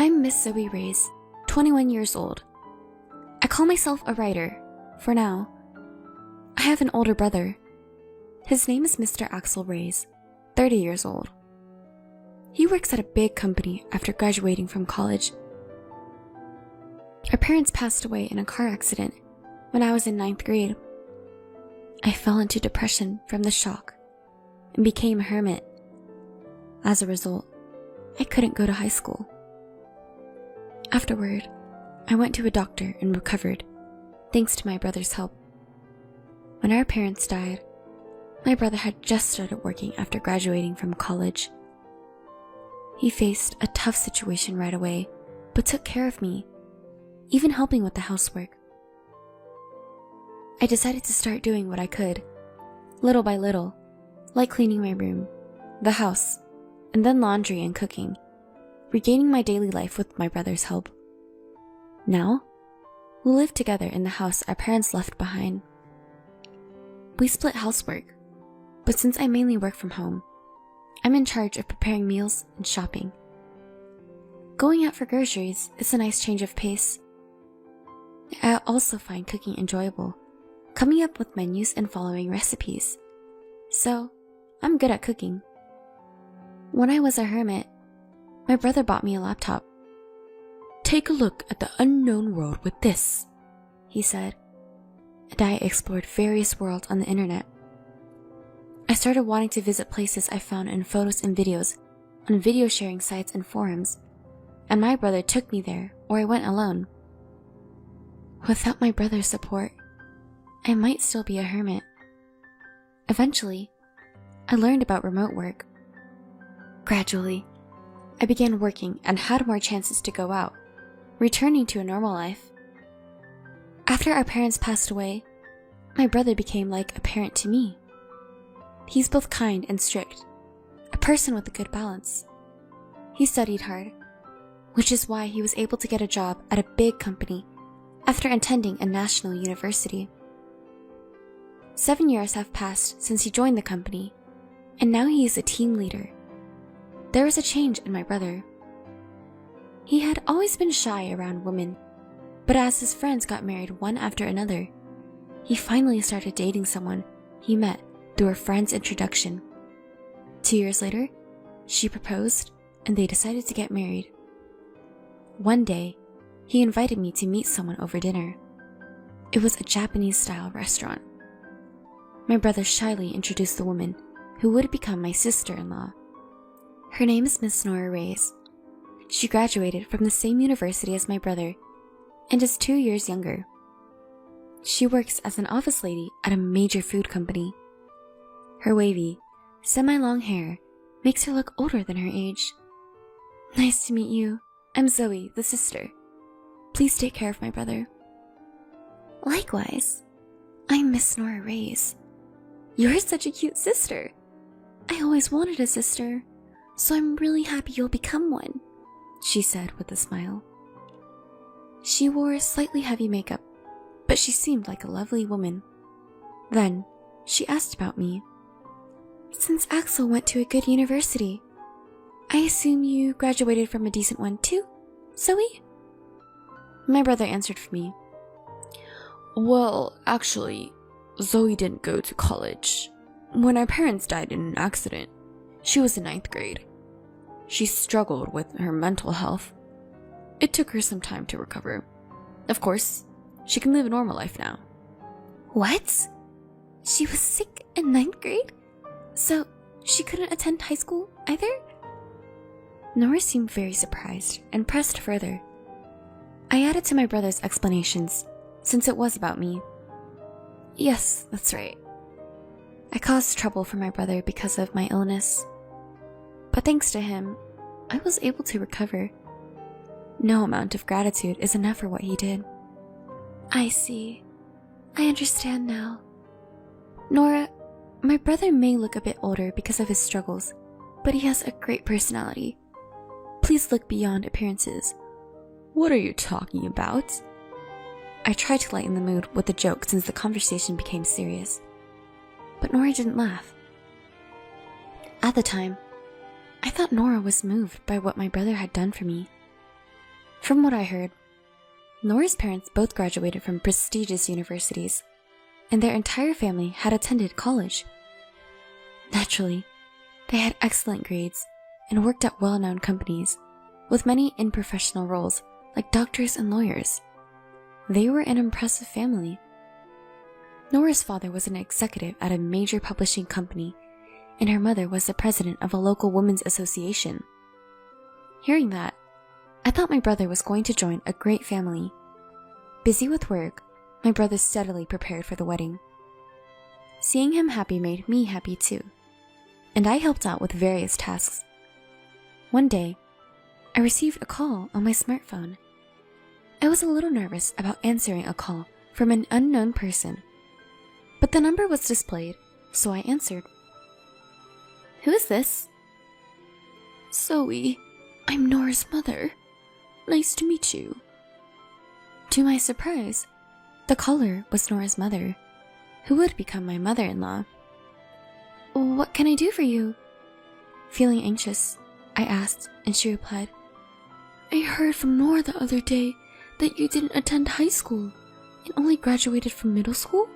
I'm Miss Zoe Reyes, 21 years old. I call myself a writer, for now. I have an older brother. His name is Mr. Axel Reyes, 30 years old. He works at a big company after graduating from college. Our parents passed away in a car accident when I was in 9th grade. I fell into depression from the shock and became a hermit. As a result, I couldn't go to high school. Afterward, I went to a doctor and recovered, thanks to my brother's help. When our parents died, my brother had just started working after graduating from college. He faced a tough situation right away, but took care of me, even helping with the housework. I decided to start doing what I could, little by little, like cleaning my room, the house, and then laundry and cooking, regaining my daily life with my brother's help. Now, we live together in the house our parents left behind. We split housework, but since I mainly work from home, I'm in charge of preparing meals and shopping. Going out for groceries is a nice change of pace. I also find cooking enjoyable, coming up with menus and following recipes. So, I'm good at cooking. When I was a hermit, my brother bought me a laptop. "Take a look at the unknown world with this," he said, and I explored various worlds on the internet. I started wanting to visit places I found in photos and videos on video sharing sites and forums, and my brother took me there, or I went alone. Without my brother's support, I might still be a hermit. Eventually, I learned about remote work. Gradually, I began working and had more chances to go out, returning to a normal life. After our parents passed away, my brother became like a parent to me. He's both kind and strict, a person with a good balance. He studied hard, which is why he was able to get a job at a big company after attending a national university. 7 years have passed since he joined the company, and now he is a team leader. There was a change in my brother. He had always been shy around women, but as his friends got married one after another, he finally started dating someone he met through a friend's introduction. 2 years later, she proposed and they decided to get married. One day, he invited me to meet someone over dinner. It was a Japanese-style restaurant. My brother shyly introduced the woman who would become my sister-in-law. Her name is Miss Nora Reyes. She graduated from the same university as my brother and is 2 years younger. She works as an office lady at a major food company. Her wavy, semi-long hair makes her look older than her age. "Nice to meet you. I'm Zoe, the sister. Please take care of my brother." "Likewise. I'm Miss Nora Reyes. You're such a cute sister. I always wanted a sister, so I'm really happy you'll become one," she said with a smile. She wore slightly heavy makeup, but she seemed like a lovely woman. Then, she asked about me. "Since Axel went to a good university, I assume you graduated from a decent one too, Zoe?" My brother answered for me. "Well, actually, Zoe didn't go to college. When our parents died in an accident, she was in 9th grade. She struggled with her mental health. It took her some time to recover. Of course, she can live a normal life now." "What? She was sick in 9th grade? So she couldn't attend high school either?" Nora seemed very surprised and pressed further. I added to my brother's explanations, since it was about me. "Yes, that's right. I caused trouble for my brother because of my illness. But thanks to him, I was able to recover. No amount of gratitude is enough for what he did." "I see. I understand now. Nora, my brother may look a bit older because of his struggles, but he has a great personality. Please look beyond appearances." "What are you talking about?" I tried to lighten the mood with a joke since the conversation became serious, but Nora didn't laugh. At the time, I thought Nora was moved by what my brother had done for me. From what I heard, Nora's parents both graduated from prestigious universities, and their entire family had attended college. Naturally, they had excellent grades and worked at well-known companies, with many in professional roles like doctors and lawyers. They were an impressive family. Nora's father was an executive at a major publishing company, and her mother was the president of a local women's association. Hearing that, I thought my brother was going to join a great family. Busy with work, my brother steadily prepared for the wedding. Seeing him happy made me happy too, and I helped out with various tasks. One day, I received a call on my smartphone. I was a little nervous about answering a call from an unknown person, but the number was displayed, so I answered. "Who is this?" "Zoe, I'm Nora's mother. Nice to meet you." To my surprise, the caller was Nora's mother, who would become my mother-in-law. "What can I do for you?" Feeling anxious, I asked, and she replied, "I heard from Nora the other day that you didn't attend high school and only graduated from middle school."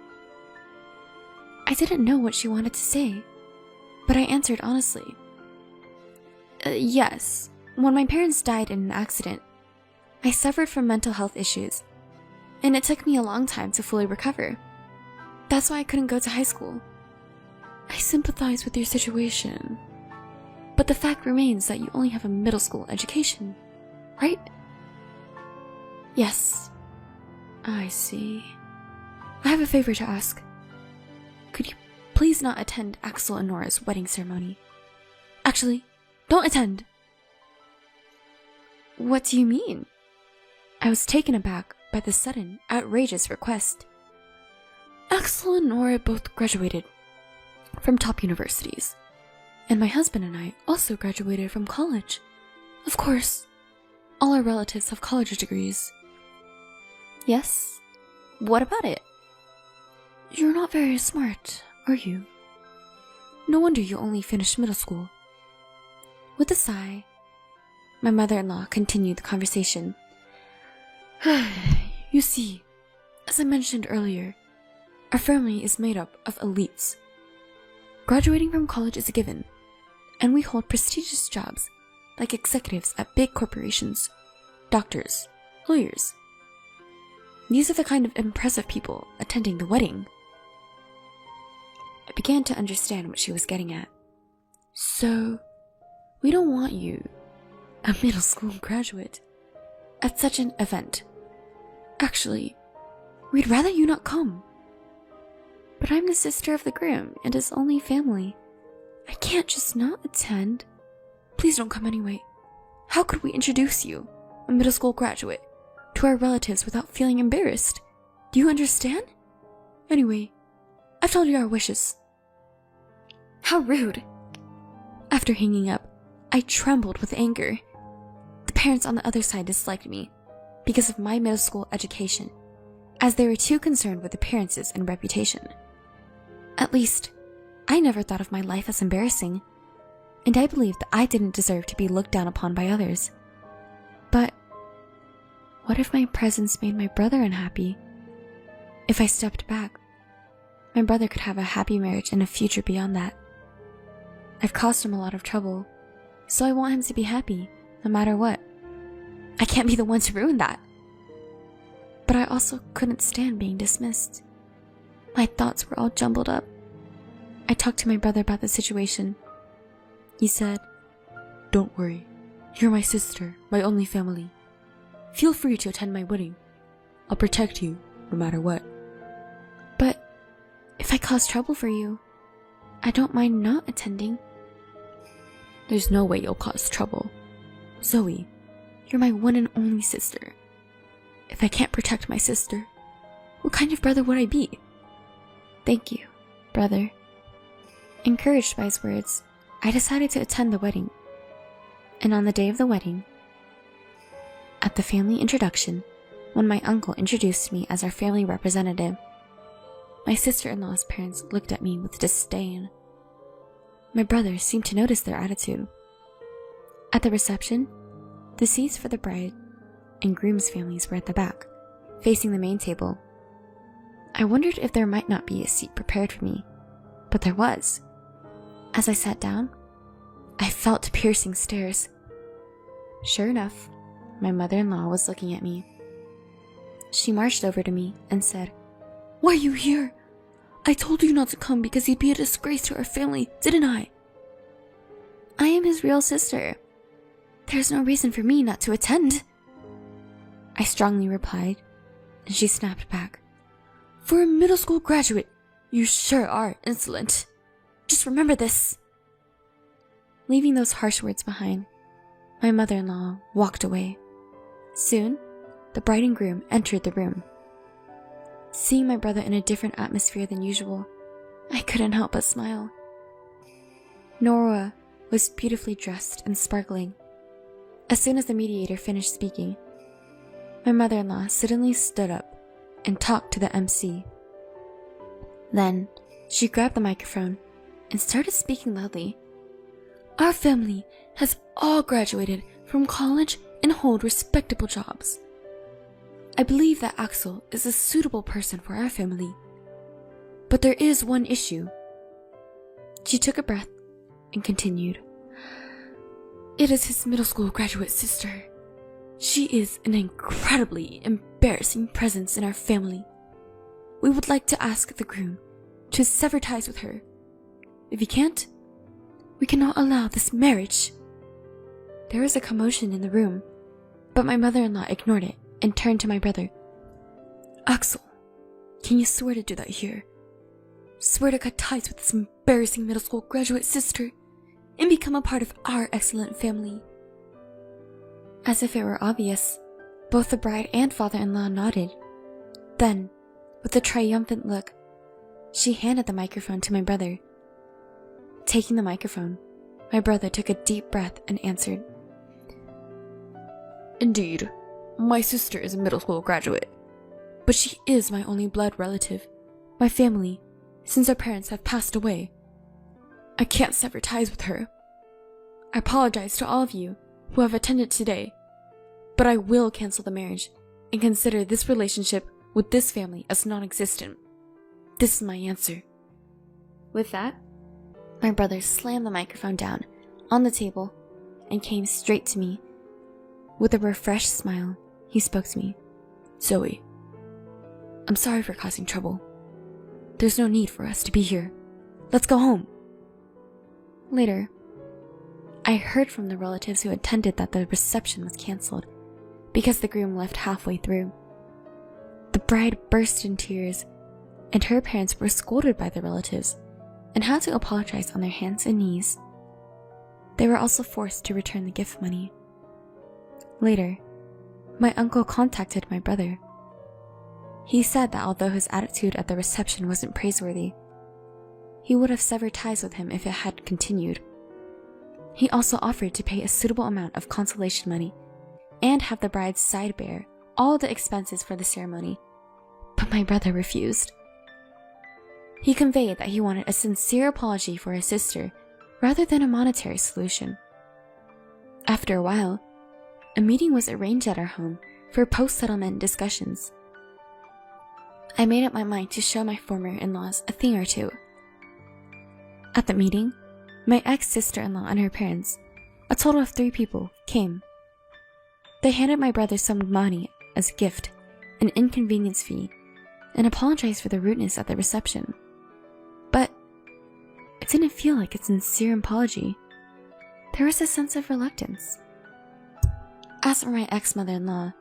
I didn't know what she wanted to say, but I answered honestly. Yes, when my parents died in an accident, I suffered from mental health issues, and it took me a long time to fully recover. That's why I couldn't go to high school." "I sympathize with your situation, but the fact remains that you only have a middle school education, right?" "Yes." "I see. I have a favor to ask. Could you please not attend Axel and Nora's wedding ceremony? Actually, don't attend." "What do you mean?" I was taken aback by the sudden, outrageous request. "Axel and Nora both graduated from top universities, and my husband and I also graduated from college. Of course, all our relatives have college degrees." "Yes? What about it?" "You're not very smart, are you? No wonder you only finished middle school." With a sigh, my mother-in-law continued the conversation. "You see, as I mentioned earlier, our family is made up of elites. Graduating from college is a given, and we hold prestigious jobs like executives at big corporations, doctors, lawyers. These are the kind of impressive people attending the wedding." I began to understand what she was getting at. "So, we don't want you, a middle school graduate, at such an event. Actually, we'd rather you not come." "But I'm the sister of the groom and his only family. I can't just not attend." "Please don't come anyway. How could we introduce you, a middle school graduate, to our relatives without feeling embarrassed? Do you understand? Anyway, I've told you our wishes." How rude! After hanging up, I trembled with anger. The parents on the other side disliked me because of my middle school education, as they were too concerned with appearances and reputation. At least, I never thought of my life as embarrassing, and I believed that I didn't deserve to be looked down upon by others. But what if my presence made my brother unhappy? If I stepped back, my brother could have a happy marriage and a future beyond that. I've caused him a lot of trouble, so I want him to be happy, no matter what. I can't be the one to ruin that. But I also couldn't stand being dismissed. My thoughts were all jumbled up. I talked to my brother about the situation. He said, "Don't worry. You're my sister, my only family. Feel free to attend my wedding. I'll protect you, no matter what." "But if I cause trouble for you, I don't mind not attending." "There's no way you'll cause trouble. Zoe, you're my one and only sister. If I can't protect my sister, what kind of brother would I be?" "Thank you, brother." Encouraged by his words, I decided to attend the wedding. And on the day of the wedding, at the family introduction, when my uncle introduced me as our family representative, my sister-in-law's parents looked at me with disdain. My brother seemed to notice their attitude. At the reception, the seats for the bride and groom's families were at the back, facing the main table. I wondered if there might not be a seat prepared for me, but there was. As I sat down, I felt piercing stares. Sure enough, my mother-in-law was looking at me. She marched over to me and said, "Why are you here? I told you not to come because you'd be a disgrace to our family, didn't I?" "I am his real sister. There's no reason for me not to attend," I strongly replied, and she snapped back. "For a middle school graduate, you sure are insolent. Just remember this." Leaving those harsh words behind, my mother-in-law walked away. Soon, the bride and groom entered the room. Seeing my brother in a different atmosphere than usual, I couldn't help but smile. Nora was beautifully dressed and sparkling. As soon as the mediator finished speaking, my mother-in-law suddenly stood up and talked to the MC. Then, she grabbed the microphone and started speaking loudly. "Our family has all graduated from college and hold respectable jobs. I believe that Axel is a suitable person for our family. But there is one issue." She took a breath and continued. "It is his middle school graduate sister. She is an incredibly embarrassing presence in our family. We would like to ask the groom to sever ties with her. If he can't, we cannot allow this marriage." There was a commotion in the room, but my mother-in-law ignored it and turned to my brother. "Axel, can you swear to do that here? Swear to cut ties with this embarrassing middle school graduate sister and become a part of our excellent family." As if it were obvious, both the bride and father-in-law nodded. Then, with a triumphant look, she handed the microphone to my brother. Taking the microphone, my brother took a deep breath and answered, "Indeed, my sister is a middle school graduate, but she is my only blood relative, my family, since our parents have passed away. I can't sever ties with her. I apologize to all of you who have attended today, but I will cancel the marriage and consider this relationship with this family as non-existent. This is my answer." With that, my brother slammed the microphone down on the table and came straight to me. With a refreshed smile, he spoke to me. "Zoe, I'm sorry for causing trouble. There's no need for us to be here. Let's go home." Later, I heard from the relatives who attended that the reception was canceled because the groom left halfway through. The bride burst in tears, and her parents were scolded by the relatives and had to apologize on their hands and knees. They were also forced to return the gift money. Later, my uncle contacted my brother. He said that although his attitude at the reception wasn't praiseworthy, he would have severed ties with him if it had continued. He also offered to pay a suitable amount of consolation money and have the bride's side bear all the expenses for the ceremony, but my brother refused. He conveyed that he wanted a sincere apology for his sister rather than a monetary solution. After a while, a meeting was arranged at our home for post-settlement discussions. I made up my mind to show my former in-laws a thing or two. At the meeting, my ex-sister-in-law and her parents, a total of 3 people, came. They handed my brother some money as a gift, an inconvenience fee, and apologized for the rudeness at the reception. But it didn't feel like a sincere apology. There was a sense of reluctance. As for my ex-mother-in-law,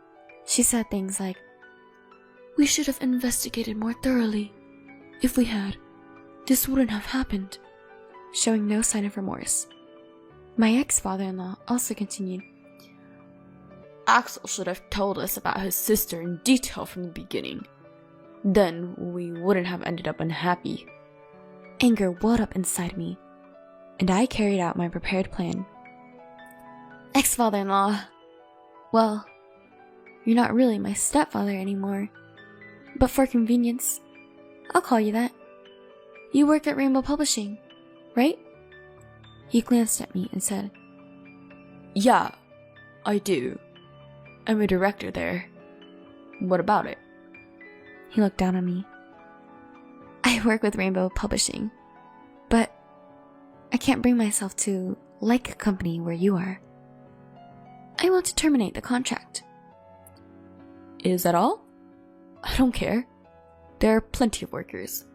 she said things like, "We should have investigated more thoroughly. If we had, this wouldn't have happened," showing no sign of remorse. My ex-father-in-law also continued, "Axel should have told us about his sister in detail from the beginning. Then we wouldn't have ended up unhappy." Anger welled up inside me, and I carried out my prepared plan. "Ex-father-in-law, well, you're not really my stepfather anymore, but for convenience, I'll call you that. You work at Rainbow Publishing, right?" He glanced at me and said, "Yeah, I do." I'm a director there. What about it? He looked down on me. I work with Rainbow Publishing, but I can't bring myself to like a company where you are. I want to terminate the contract. Is that all? I don't care. There are plenty of workers.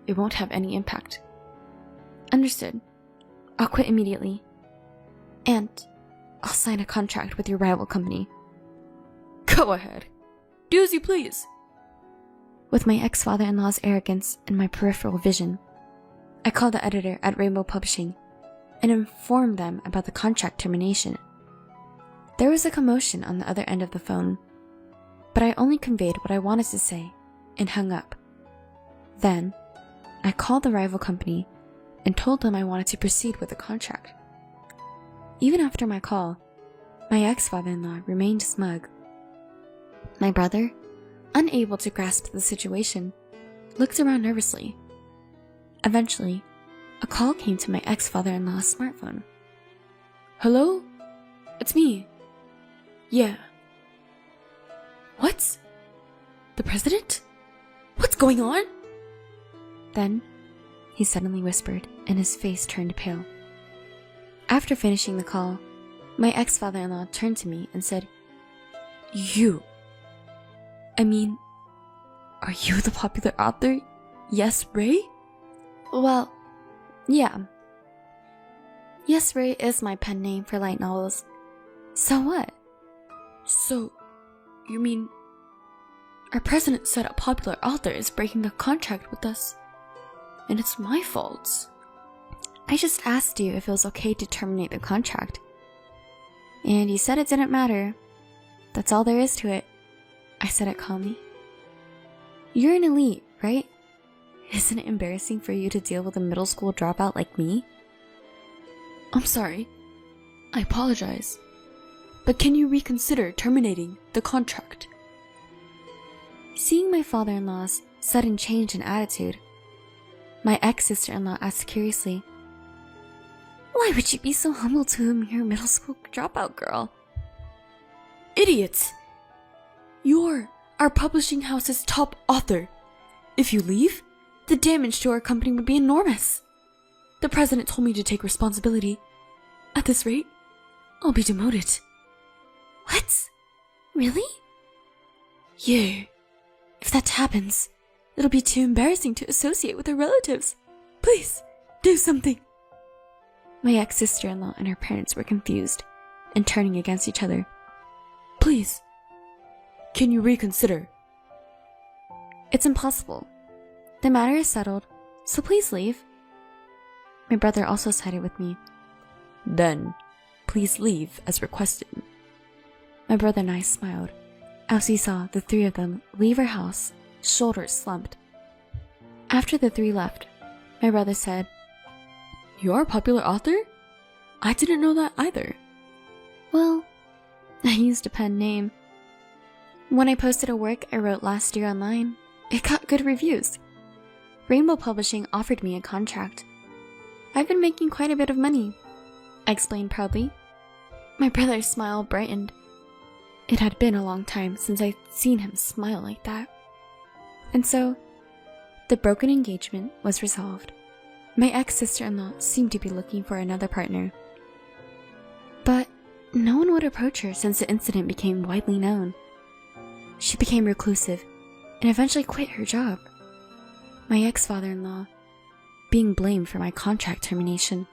It won't have any impact. Understood. I'll quit immediately. And I'll sign a contract with your rival company. Go ahead. Do as you please. With my ex-father-in-law's arrogance and my peripheral vision, I called the editor at Rainbow Publishing and informed them about the contract termination. There was a commotion on the other end of the phone, but I only conveyed what I wanted to say and hung up. Then, I called the rival company and told them I wanted to proceed with the contract. Even after my call, my ex-father-in-law remained smug. My brother, unable to grasp the situation, looked around nervously. Eventually, a call came to my ex-father-in-law's smartphone. Hello? It's me. Yeah. What? The president? What's going on? Then, he suddenly whispered, and his face turned pale. After finishing the call, my ex-father-in-law turned to me and said, Are you the popular author? Yes, Ray? Well, yeah. Yes, Ray is my pen name for light novels. So what? So, you mean our president said a popular author is breaking the contract with us, and it's my fault? I just asked you if it was okay to terminate the contract. And you said it didn't matter. That's all there is to it. I said it calmly. You're an elite, right? Isn't it embarrassing for you to deal with a middle school dropout like me? I'm sorry. I apologize. But can you reconsider terminating the contract? Seeing my father-in-law's sudden change in attitude, my ex-sister-in-law asked curiously, "Why would you be so humble to a mere middle school dropout girl?" Idiot! You're our publishing house's top author. If you leave, the damage to our company would be enormous. The president told me to take responsibility. At this rate, I'll be demoted. What? Really? Yeah. If that happens, it'll be too embarrassing to associate with our relatives. Please, do something. My ex-sister-in-law and her parents were confused and turning against each other. Please, can you reconsider? It's impossible. The matter is settled, so please leave. My brother also sided with me. Then, please leave as requested. My brother and I smiled as we saw the three of them leave our house, shoulders slumped. After the three left, my brother said, "You're a popular author? I didn't know that either." "Well, I used a pen name. When I posted a work I wrote last year online, it got good reviews. Rainbow Publishing offered me a contract. I've been making quite a bit of money," I explained proudly. My brother's smile brightened. It had been a long time since I'd seen him smile like that. And so, the broken engagement was resolved. My ex-sister-in-law seemed to be looking for another partner. But no one would approach her since the incident became widely known. She became reclusive and eventually quit her job. My ex-father-in-law, being blamed for my contract termination,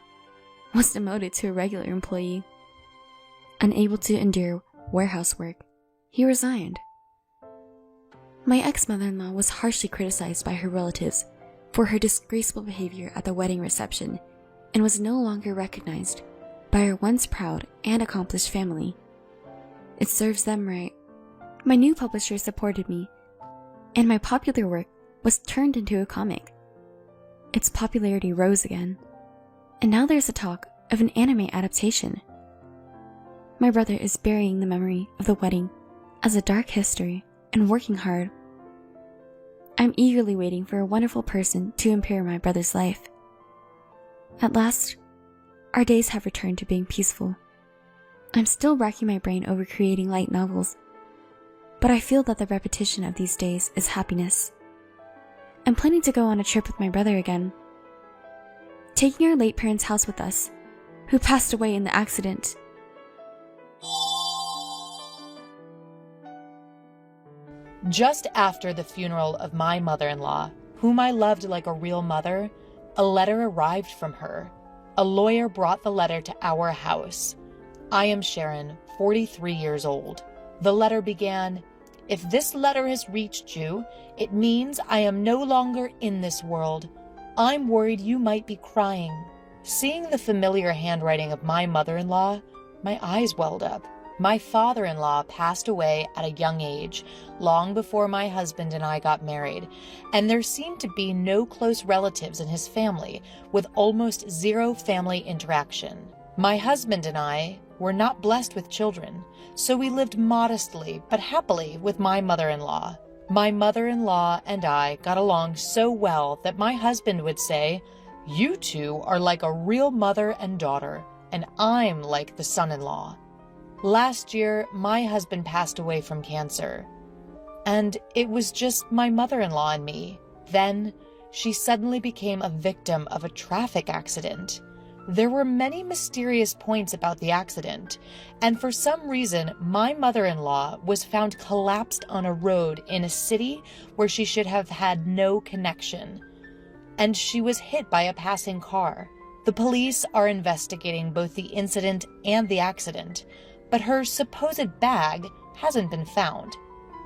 was demoted to a regular employee. Unable to endure warehouse work, he resigned. My ex-mother-in-law was harshly criticized by her relatives for her disgraceful behavior at the wedding reception and was no longer recognized by her once proud and accomplished family. It serves them right. My new publisher supported me, and my popular work was turned into a comic. Its popularity rose again, and now there's a talk of an anime adaptation. My brother is burying the memory of the wedding as a dark history and working hard. I'm eagerly waiting for a wonderful person to impair my brother's life. At last, our days have returned to being peaceful. I'm still racking my brain over creating light novels, but I feel that the repetition of these days is happiness. I'm planning to go on a trip with my brother again, taking our late parents' house with us, who passed away in the accident. Just after the funeral of my mother-in-law, whom I loved like a real mother, a letter arrived from her. A lawyer brought the letter to our house. I am Sharon, 43 years old. The letter began, "If this letter has reached you, it means I am no longer in this world. I'm worried you might be crying." Seeing the familiar handwriting of my mother-in-law, my eyes welled up. My father-in-law passed away at a young age, long before my husband and I got married, and there seemed to be no close relatives in his family, with almost zero family interaction. My husband and I were not blessed with children, so we lived modestly but happily with my mother-in-law. My mother-in-law and I got along so well that my husband would say, "You two are like a real mother and daughter, and I'm like the son-in-law." Last year, my husband passed away from cancer, and it was just my mother-in-law and me. Then, she suddenly became a victim of a traffic accident. There were many mysterious points about the accident, and for some reason, my mother-in-law was found collapsed on a road in a city where she should have had no connection, and she was hit by a passing car. The police are investigating both the incident and the accident, but her supposed bag hasn't been found.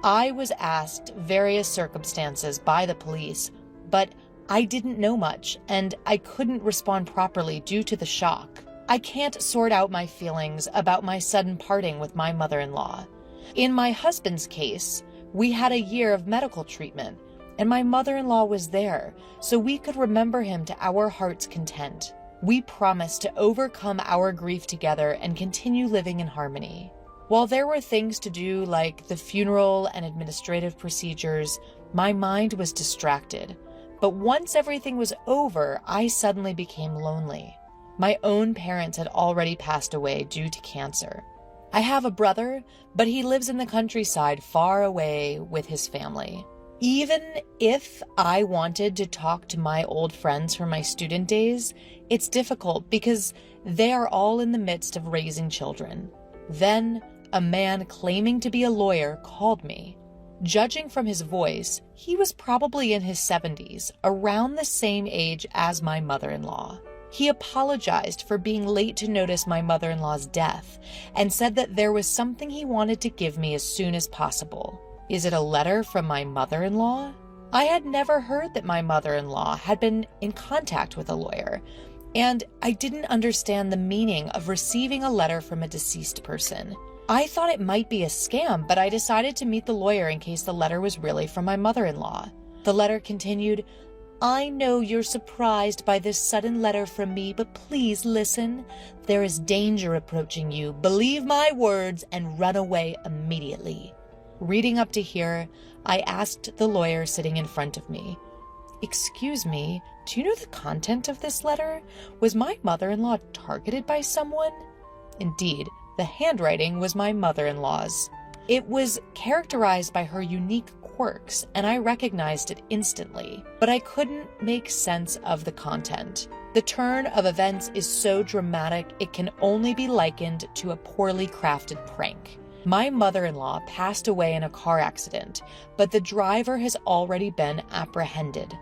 I was asked various circumstances by the police, but I didn't know much, and I couldn't respond properly due to the shock. I can't sort out my feelings about my sudden parting with my mother-in-law. In my husband's case, we had a year of medical treatment, and my mother-in-law was there, so we could remember him to our heart's content. We promised to overcome our grief together and continue living in harmony. While there were things to do like the funeral and administrative procedures, my mind was distracted. But once everything was over, I suddenly became lonely. My own parents had already passed away due to cancer. I have a brother, but he lives in the countryside far away with his family. Even if I wanted to talk to my old friends from my student days, it's difficult because they are all in the midst of raising children. Then, a man claiming to be a lawyer called me. Judging from his voice, he was probably in his 70s, around the same age as my mother-in-law. He apologized for being late to notice my mother-in-law's death and said that there was something he wanted to give me as soon as possible. Is it a letter from my mother-in-law? I had never heard that my mother-in-law had been in contact with a lawyer, and I didn't understand the meaning of receiving a letter from a deceased person. I thought it might be a scam, but I decided to meet the lawyer in case the letter was really from my mother-in-law. The letter continued, "I know you're surprised by this sudden letter from me, but please listen. There is danger approaching you. Believe my words and run away immediately." Reading up to here, I asked the lawyer sitting in front of me, "Excuse me, do you know the content of this letter? Was my mother-in-law targeted by someone?" Indeed, the handwriting was my mother-in-law's. It was characterized by her unique quirks, and I recognized it instantly, but I couldn't make sense of the content. The turn of events is so dramatic, it can only be likened to a poorly crafted prank. My mother-in-law passed away in a car accident, but the driver has already been apprehended.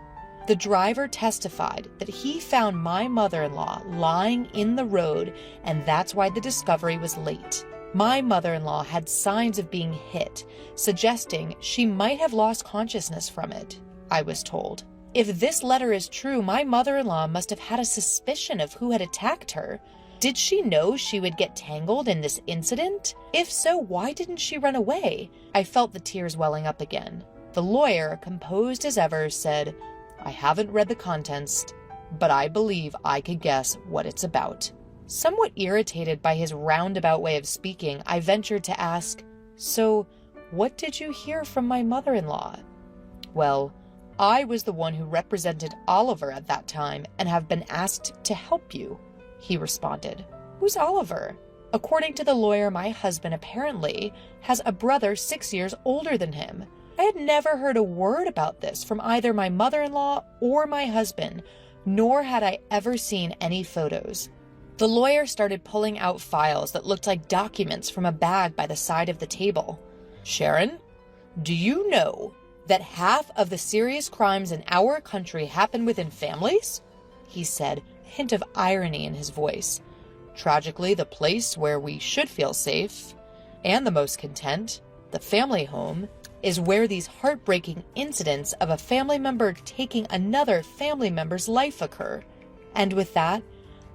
The driver testified that he found my mother-in-law lying in the road, and that's why the discovery was late. My mother-in-law had signs of being hit, suggesting she might have lost consciousness from it, I was told. If this letter is true, my mother-in-law must have had a suspicion of who had attacked her. Did she know she would get tangled in this incident? If so, why didn't she run away? I felt the tears welling up again. The lawyer, composed as ever, said, "I haven't read the contents, but I believe I could guess what it's about." Somewhat irritated by his roundabout way of speaking, I ventured to ask, "So, what did you hear from my mother-in-law?" "Well, I was the one who represented Oliver at that time and have been asked to help you," he responded. "Who's Oliver?" According to the lawyer, my husband apparently has a brother 6 years older than him. I had never heard a word about this from either my mother-in-law or my husband, nor had I ever seen any photos. The lawyer started pulling out files that looked like documents from a bag by the side of the table. Sharon, do you know that half of the serious crimes in our country happen within families? He said, a hint of irony in his voice. Tragically, the place where we should feel safe and the most content, the family home, is where these heartbreaking incidents of a family member taking another family member's life occur. And with that,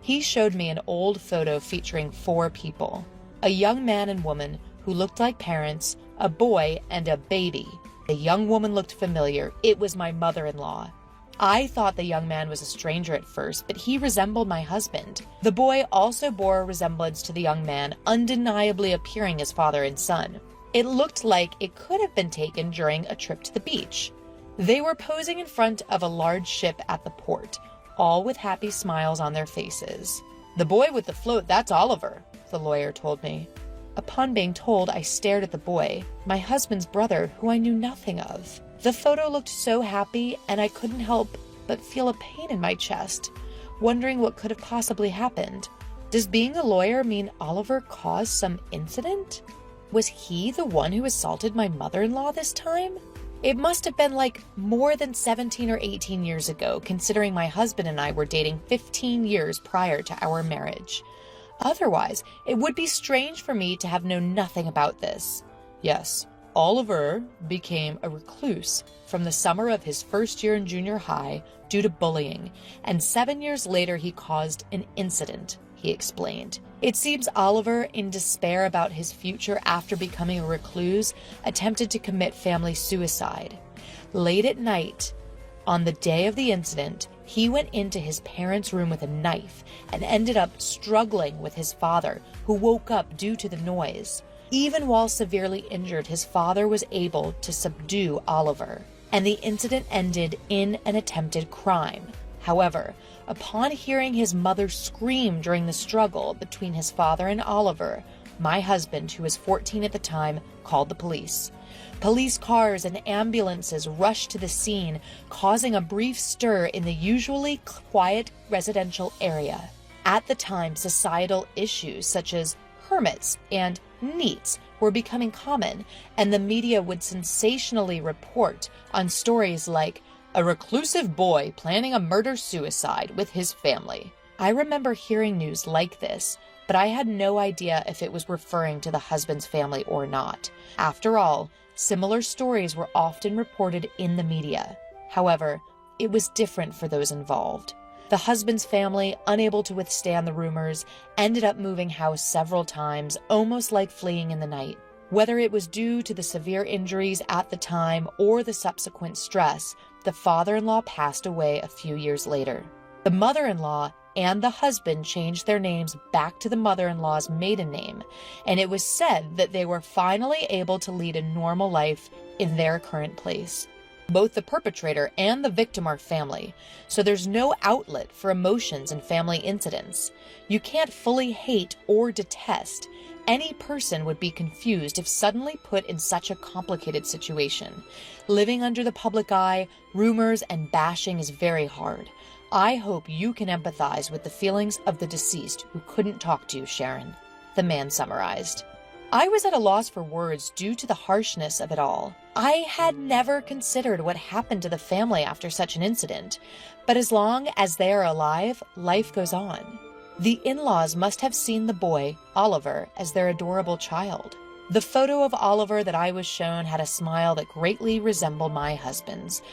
he showed me an old photo featuring 4 people, a young man and woman who looked like parents, a boy, and a baby. The young woman looked familiar. It was my mother-in-law. I thought the young man was a stranger at first, but he resembled my husband. The boy also bore a resemblance to the young man, undeniably appearing as father and son. It looked like it could have been taken during a trip to the beach. They were posing in front of a large ship at the port, all with happy smiles on their faces. The boy with the float, that's Oliver, the lawyer told me. Upon being told, I stared at the boy, my husband's brother, who I knew nothing of. The photo looked so happy, and I couldn't help but feel a pain in my chest, wondering what could have possibly happened. Does being a lawyer mean Oliver caused some incident? Was he the one who assaulted my mother-in-law this time? It must have been like more than 17 or 18 years ago, considering my husband and I were dating 15 years prior to our marriage. Otherwise, it would be strange for me to have known nothing about this. Yes, Oliver became a recluse from the summer of his first year in junior high due to bullying, and 7 years later he caused an incident, he explained. It seems Oliver, in despair about his future after becoming a recluse, attempted to commit family suicide. Late at night, on the day of the incident, he went into his parents' room with a knife and ended up struggling with his father, who woke up due to the noise. Even while severely injured, his father was able to subdue Oliver, and the incident ended in an attempted crime. However, upon hearing his mother scream during the struggle between his father and Oliver, my husband, who was 14 at the time, called the police. Police cars and ambulances rushed to the scene, causing a brief stir in the usually quiet residential area. At the time, societal issues such as hermits and NEETs were becoming common, and the media would sensationally report on stories like a reclusive boy planning a murder-suicide with his family. I remember hearing news like this, but I had no idea if it was referring to the husband's family or not. After all, similar stories were often reported in the media. However, it was different for those involved. The husband's family, unable to withstand the rumors, ended up moving house several times, almost like fleeing in the night. Whether it was due to the severe injuries at the time or the subsequent stress, the father-in-law passed away a few years later. The mother-in-law and the husband changed their names back to the mother-in-law's maiden name, and it was said that they were finally able to lead a normal life in their current place. Both the perpetrator and the victim are family, so there's no outlet for emotions in family incidents. You can't fully hate or detest. Any person would be confused if suddenly put in such a complicated situation. Living under the public eye, rumors, and bashing is very hard. I hope you can empathize with the feelings of the deceased who couldn't talk to you, Sharon, the man summarized. I was at a loss for words due to the harshness of it all. I had never considered what happened to the family after such an incident, but as long as they are alive, life goes on. The in-laws must have seen the boy, Oliver, as their adorable child. The photo of Oliver that I was shown had a smile that greatly resembled my husband's,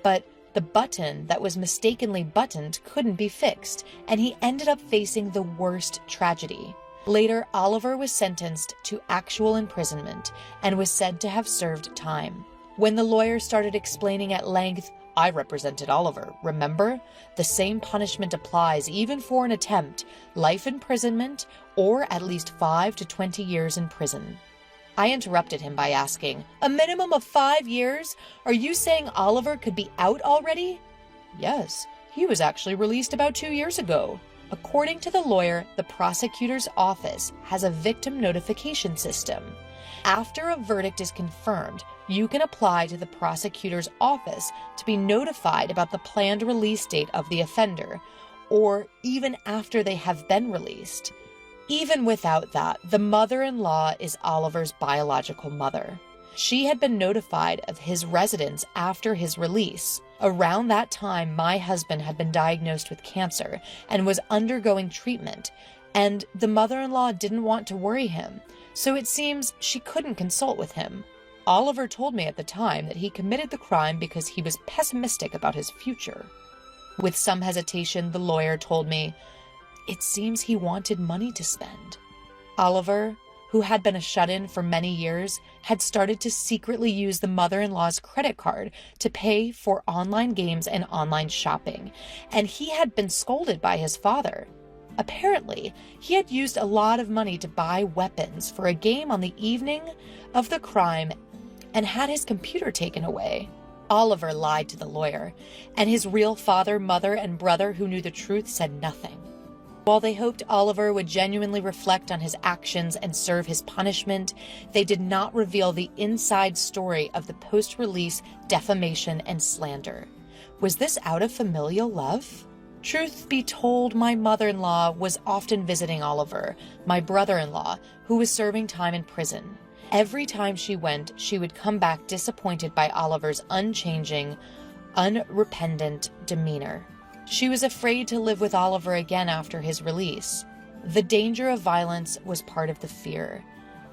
but the button that was mistakenly buttoned couldn't be fixed, and he ended up facing the worst tragedy. Later, Oliver was sentenced to actual imprisonment and was said to have served time. When the lawyer started explaining at length, I represented Oliver, remember? The same punishment applies even for an attempt, life imprisonment, or at least 5 to 20 years in prison. I interrupted him by asking, a minimum of 5 years? Are you saying Oliver could be out already? Yes, he was actually released about 2 years ago. According to the lawyer, the prosecutor's office has a victim notification system. After a verdict is confirmed, you can apply to the prosecutor's office to be notified about the planned release date of the offender, or even after they have been released. Even without that, the mother-in-law is Oliver's biological mother. She had been notified of his residence after his release. Around that time, my husband had been diagnosed with cancer and was undergoing treatment, and the mother-in-law didn't want to worry him, so it seems she couldn't consult with him. Oliver told me at the time that he committed the crime because he was pessimistic about his future. With some hesitation, the lawyer told me, it seems he wanted money to spend. Oliver, who had been a shut-in for many years, had started to secretly use the mother-in-law's credit card to pay for online games and online shopping, and he had been scolded by his father. Apparently, he had used a lot of money to buy weapons for a game on the evening of the crime and had his computer taken away. Oliver lied to the lawyer, and his real father, mother, and brother who knew the truth said nothing. While they hoped Oliver would genuinely reflect on his actions and serve his punishment, they did not reveal the inside story of the post-release defamation and slander. Was this out of familial love? Truth be told, my mother-in-law was often visiting Oliver, my brother-in-law, who was serving time in prison. Every time she went, she would come back disappointed by Oliver's unchanging, unrepentant demeanor. She was afraid to live with Oliver again after his release. The danger of violence was part of the fear,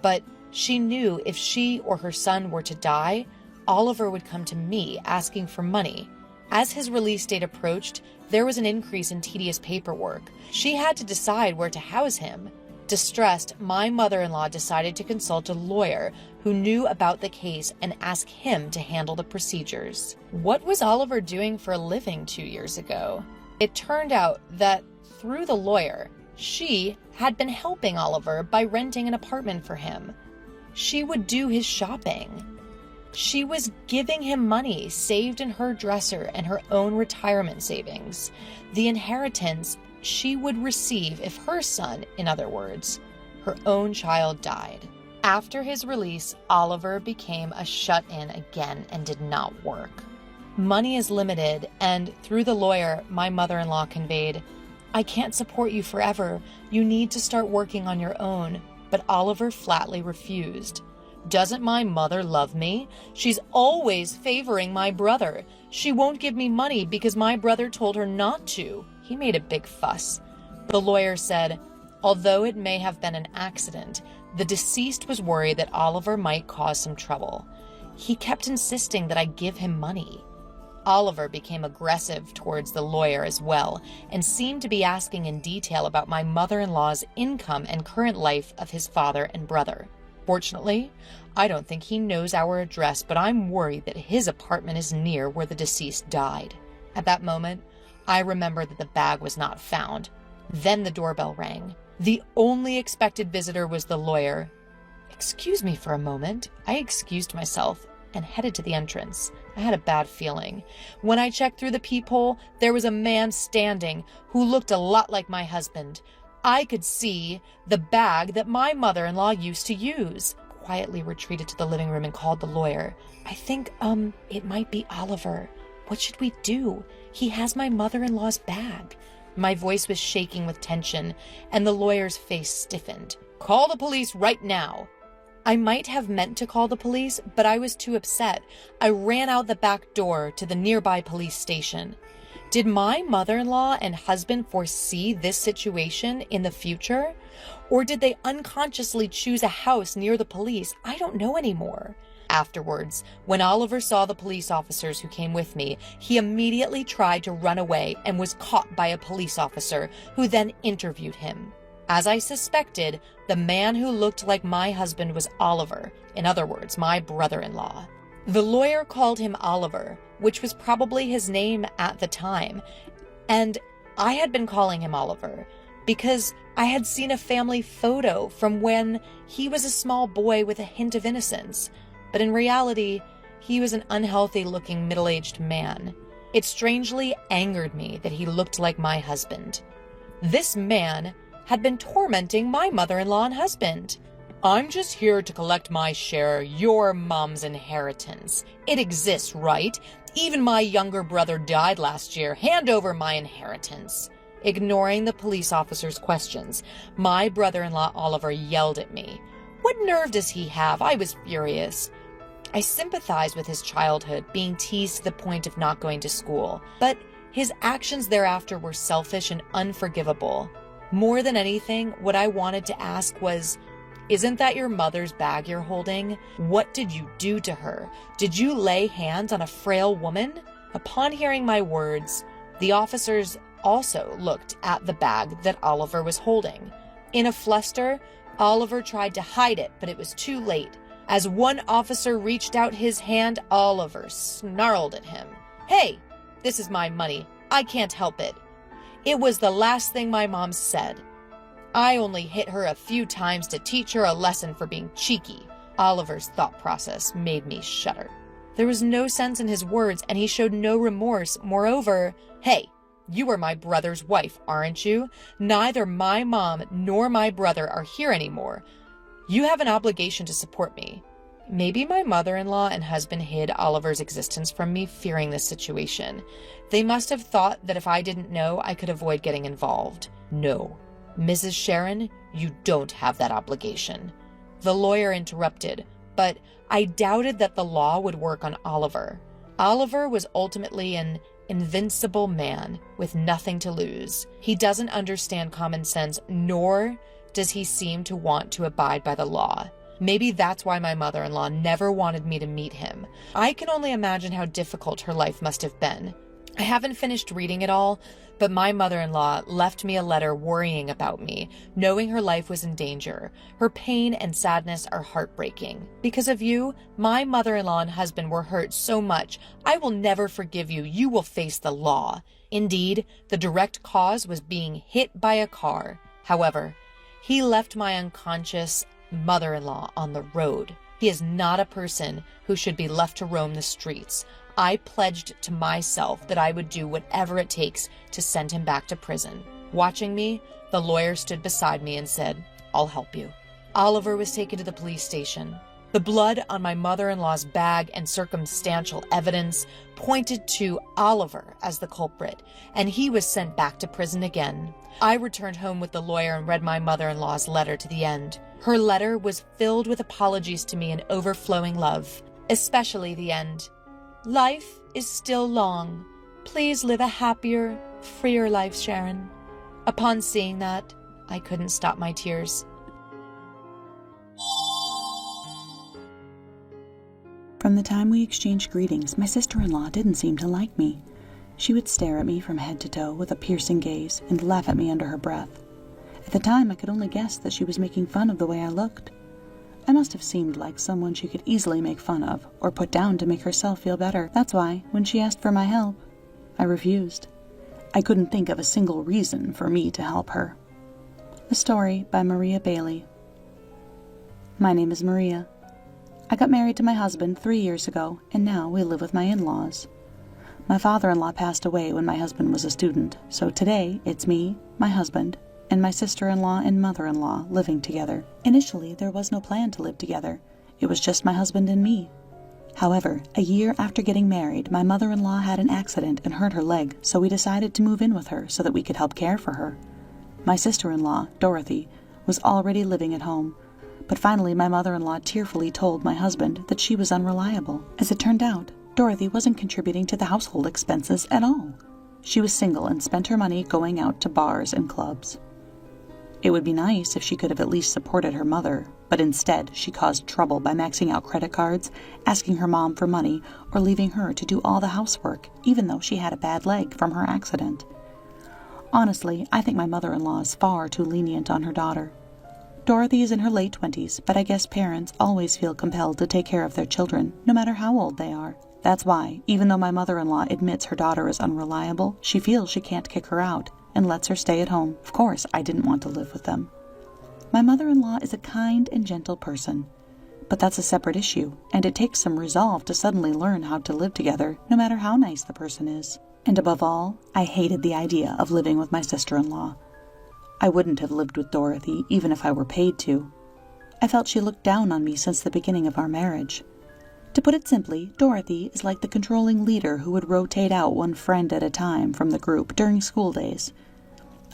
but she knew if she or her son were to die, Oliver would come to me asking for money. As his release date approached, there was an increase in tedious paperwork. She had to decide where to house him. Distressed, my mother-in-law decided to consult a lawyer who knew about the case and ask him to handle the procedures. What was Oliver doing for a living 2 years ago? It turned out that through the lawyer, she had been helping Oliver by renting an apartment for him. She would do his shopping. She was giving him money saved in her dresser and her own retirement savings. The inheritance she would receive if her son, in other words, her own child, died. After his release, Oliver became a shut-in again and did not work. Money is limited, and through the lawyer, my mother-in-law conveyed, I can't support you forever. You need to start working on your own. But Oliver flatly refused. Doesn't my mother love me? She's always favoring my brother. She won't give me money because my brother told her not to. He made a big fuss. The lawyer said, although it may have been an accident, the deceased was worried that Oliver might cause some trouble. He kept insisting that I give him money. Oliver became aggressive towards the lawyer as well, and seemed to be asking in detail about my mother-in-law's income and current life of his father and brother. Fortunately, I don't think he knows our address, but I'm worried that his apartment is near where the deceased died. At that moment, I remembered that the bag was not found. Then the doorbell rang. The only expected visitor was the lawyer. Excuse me for a moment. I excused myself and headed to the entrance. I had a bad feeling. When I checked through the peephole, there was a man standing who looked a lot like my husband. I could see the bag that my mother-in-law used to use. Quietly retreated to the living room and called the lawyer. I think, it might be Oliver. What should we do? He has my mother-in-law's bag. My voice was shaking with tension, and the lawyer's face stiffened. Call the police right now. I might have meant to call the police, but I was too upset. I ran out the back door to the nearby police station. Did my mother-in-law and husband foresee this situation in the future? Or did they unconsciously choose a house near the police? I don't know anymore. Afterwards, when Oliver saw the police officers who came with me, he immediately tried to run away and was caught by a police officer who then interviewed him. As I suspected, the man who looked like my husband was Oliver, in other words, my brother-in-law. The lawyer called him Oliver, which was probably his name at the time, and I had been calling him Oliver because I had seen a family photo from when he was a small boy with a hint of innocence, but in reality, he was an unhealthy-looking middle-aged man. It strangely angered me that he looked like my husband. This man had been tormenting my mother-in-law and husband. I'm just here to collect my share, your mom's inheritance. It exists, right? Even my younger brother died last year. Hand over my inheritance. Ignoring the police officer's questions, my brother-in-law Oliver yelled at me. What nerve does he have? I was furious. I sympathized with his childhood, being teased to the point of not going to school, but his actions thereafter were selfish and unforgivable. More than anything, what I wanted to ask was, isn't that your mother's bag you're holding? What did you do to her? Did you lay hands on a frail woman? Upon hearing my words, the officers also looked at the bag that Oliver was holding. In a fluster, Oliver tried to hide it, but it was too late. As one officer reached out his hand, Oliver snarled at him. Hey, this is my money. I can't help it. It was the last thing my mom said. I only hit her a few times to teach her a lesson for being cheeky. Oliver's thought process made me shudder. There was no sense in his words, and he showed no remorse. Moreover, hey, you are my brother's wife, aren't you? Neither my mom nor my brother are here anymore. You have an obligation to support me. Maybe my mother-in-law and husband hid Oliver's existence from me, fearing this situation. They must have thought that if I didn't know, I could avoid getting involved. No. Mrs. Sharon, you don't have that obligation. The lawyer interrupted, but I doubted that the law would work on Oliver. Oliver was ultimately an invincible man with nothing to lose. He doesn't understand common sense, nor does he seem to want to abide by the law. Maybe that's why my mother-in-law never wanted me to meet him. I can only imagine how difficult her life must have been. I haven't finished reading it all, but my mother-in-law left me a letter worrying about me, knowing her life was in danger. Her pain and sadness are heartbreaking. Because of you, my mother-in-law and husband were hurt so much. I will never forgive you. You will face the law. Indeed, the direct cause was being hit by a car. However, he left my unconscious mother-in-law on the road. He is not a person who should be left to roam the streets. I pledged to myself that I would do whatever it takes to send him back to prison. Watching me, the lawyer stood beside me and said, I'll help you. Oliver was taken to the police station. The blood on my mother-in-law's bag and circumstantial evidence pointed to Oliver as the culprit, and he was sent back to prison again. I returned home with the lawyer and read my mother-in-law's letter to the end. Her letter was filled with apologies to me and overflowing love, especially the end. Life is still long. Please live a happier, freer life, Sharon. Upon seeing that, I couldn't stop my tears. From the time we exchanged greetings, my sister-in-law didn't seem to like me. She would stare at me from head to toe with a piercing gaze and laugh at me under her breath. At the time, I could only guess that she was making fun of the way I looked. I must have seemed like someone she could easily make fun of or put down to make herself feel better. That's why, when she asked for my help, I refused. I couldn't think of a single reason for me to help her. A story by Maria Bailey. My name is Maria. I got married to my husband 3 years ago, and now we live with my in-laws. My father-in-law passed away when my husband was a student, so today it's me, my husband, and my sister-in-law and mother-in-law living together. Initially, there was no plan to live together. It was just my husband and me. However, a year after getting married, my mother-in-law had an accident and hurt her leg, so we decided to move in with her so that we could help care for her. My sister-in-law, Dorothy, was already living at home, but finally my mother-in-law tearfully told my husband that she was unreliable. As it turned out, Dorothy wasn't contributing to the household expenses at all. She was single and spent her money going out to bars and clubs. It would be nice if she could have at least supported her mother, but instead she caused trouble by maxing out credit cards, asking her mom for money, or leaving her to do all the housework, even though she had a bad leg from her accident. Honestly, I think my mother-in-law is far too lenient on her daughter. Dorothy is in her late 20s, but I guess parents always feel compelled to take care of their children, no matter how old they are. That's why, even though my mother-in-law admits her daughter is unreliable, she feels she can't kick her out and lets her stay at home. Of course, I didn't want to live with them. My mother-in-law is a kind and gentle person, but that's a separate issue, and it takes some resolve to suddenly learn how to live together, no matter how nice the person is. And above all, I hated the idea of living with my sister-in-law. I wouldn't have lived with Dorothy, even if I were paid to. I felt she looked down on me since the beginning of our marriage. To put it simply, Dorothy is like the controlling leader who would rotate out one friend at a time from the group during school days.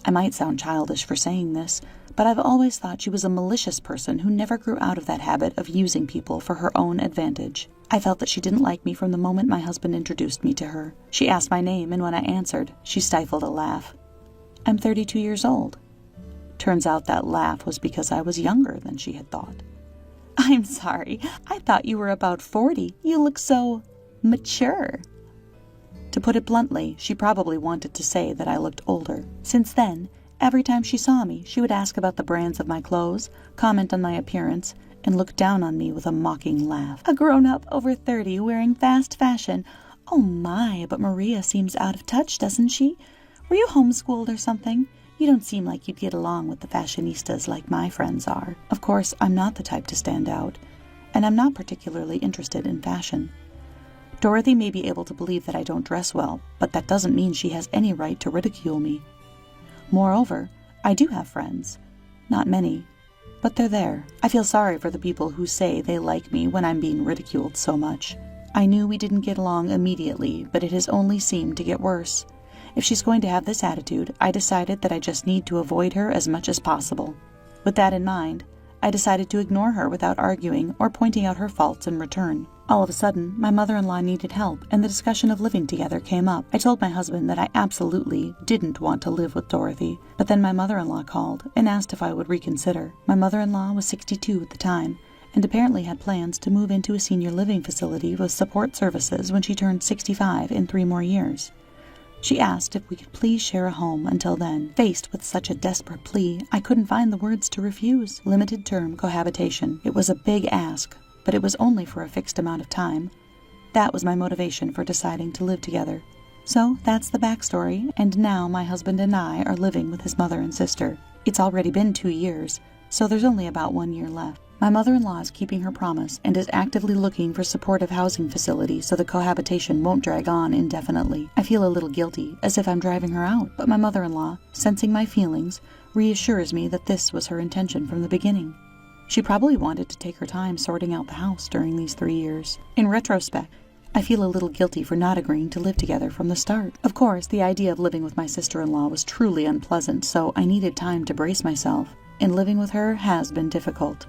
I might sound childish for saying this, but I've always thought she was a malicious person who never grew out of that habit of using people for her own advantage. I felt that she didn't like me from the moment my husband introduced me to her. She asked my name, and when I answered, she stifled a laugh. I'm 32 years old. Turns out that laugh was because I was younger than she had thought. I'm sorry, I thought you were about 40. You look so mature. To put it bluntly, she probably wanted to say that I looked older. Since then, every time she saw me, she would ask about the brands of my clothes, comment on my appearance, and look down on me with a mocking laugh. A grown-up over 30 wearing fast fashion. Oh my, but Maria seems out of touch, doesn't she? Were you homeschooled or something? You don't seem like you'd get along with the fashionistas like my friends are. Of course, I'm not the type to stand out, and I'm not particularly interested in fashion. Dorothy may be able to believe that I don't dress well, but that doesn't mean she has any right to ridicule me. Moreover, I do have friends. Not many, but they're there. I feel sorry for the people who say they like me when I'm being ridiculed so much. I knew we didn't get along immediately, but it has only seemed to get worse. If she's going to have this attitude, I decided that I just need to avoid her as much as possible. With that in mind, I decided to ignore her without arguing or pointing out her faults in return. All of a sudden, my mother-in-law needed help, and the discussion of living together came up. I told my husband that I absolutely didn't want to live with Dorothy, but then my mother-in-law called and asked if I would reconsider. My mother-in-law was 62 at the time, and apparently had plans to move into a senior living facility with support services when she turned 65 in 3 more years. She asked if we could please share a home until then. Faced with such a desperate plea, I couldn't find the words to refuse. Limited-term cohabitation. It was a big ask, but it was only for a fixed amount of time. That was my motivation for deciding to live together. So that's the backstory, and now my husband and I are living with his mother and sister. It's already been 2 years, so there's only about 1 year left. My mother-in-law is keeping her promise and is actively looking for supportive housing facilities so the cohabitation won't drag on indefinitely. I feel a little guilty, as if I'm driving her out, but my mother-in-law, sensing my feelings, reassures me that this was her intention from the beginning. She probably wanted to take her time sorting out the house during these 3 years. In retrospect, I feel a little guilty for not agreeing to live together from the start. Of course, the idea of living with my sister-in-law was truly unpleasant, so I needed time to brace myself, and living with her has been difficult.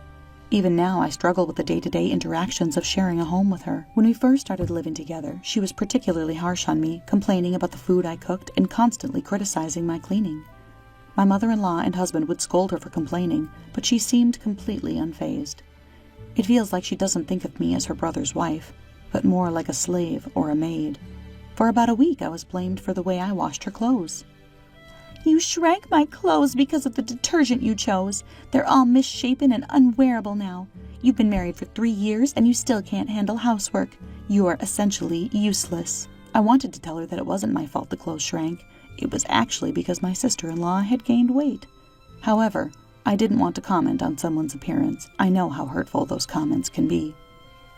Even now, I struggle with the day-to-day interactions of sharing a home with her. When we first started living together, she was particularly harsh on me, complaining about the food I cooked and constantly criticizing my cleaning. My mother-in-law and husband would scold her for complaining, but she seemed completely unfazed. It feels like she doesn't think of me as her brother's wife, but more like a slave or a maid. For about a week, I was blamed for the way I washed her clothes. You shrank my clothes because of the detergent you chose. They're all misshapen and unwearable now. You've been married for 3 years and you still can't handle housework. You are essentially useless. I wanted to tell her that it wasn't my fault the clothes shrank. It was actually because my sister-in-law had gained weight. However, I didn't want to comment on someone's appearance. I know how hurtful those comments can be.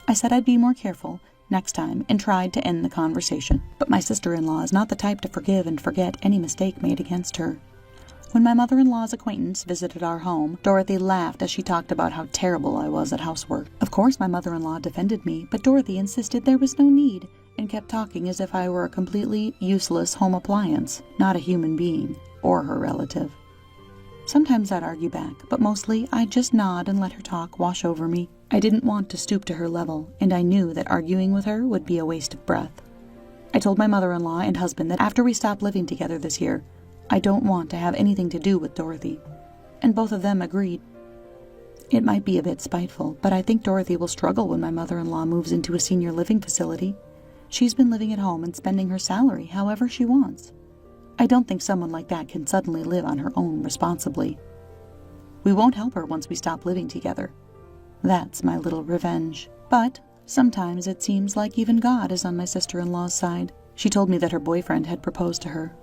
I said I'd be more careful next time and tried to end the conversation, but my sister-in-law is not the type to forgive and forget any mistake made against her. When my mother-in-law's acquaintance visited our home, Dorothy laughed as she talked about how terrible I was at housework. Of course my mother-in-law defended me, but Dorothy insisted there was no need, and kept talking as if I were a completely useless home appliance, not a human being, or her relative. Sometimes I'd argue back, but mostly I'd just nod and let her talk wash over me. I didn't want to stoop to her level, and I knew that arguing with her would be a waste of breath. I told my mother-in-law and husband that after we stop living together this year, I don't want to have anything to do with Dorothy, and both of them agreed. It might be a bit spiteful, but I think Dorothy will struggle when my mother-in-law moves into a senior living facility. She's been living at home and spending her salary however she wants. I don't think someone like that can suddenly live on her own responsibly. We won't help her once we stop living together. That's my little revenge. But sometimes it seems like even God is on my sister-in-law's side. She told me that her boyfriend had proposed to her.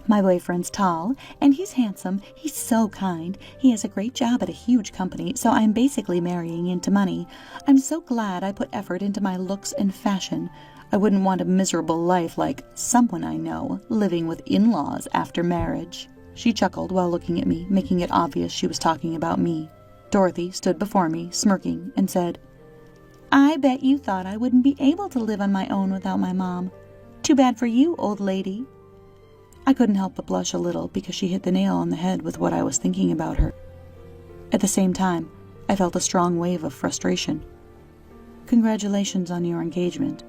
My boyfriend's tall, and he's handsome. He's so kind. He has a great job at a huge company, so I'm basically marrying into money. I'm so glad I put effort into my looks and fashion. I wouldn't want a miserable life like someone I know living with in-laws after marriage. She chuckled while looking at me, making it obvious she was talking about me. Dorothy stood before me, smirking, and said, "I bet you thought I wouldn't be able to live on my own without my mom. Too bad for you, old lady." I couldn't help but blush a little because she hit the nail on the head with what I was thinking about her. At the same time, I felt a strong wave of frustration. "Congratulations on your engagement.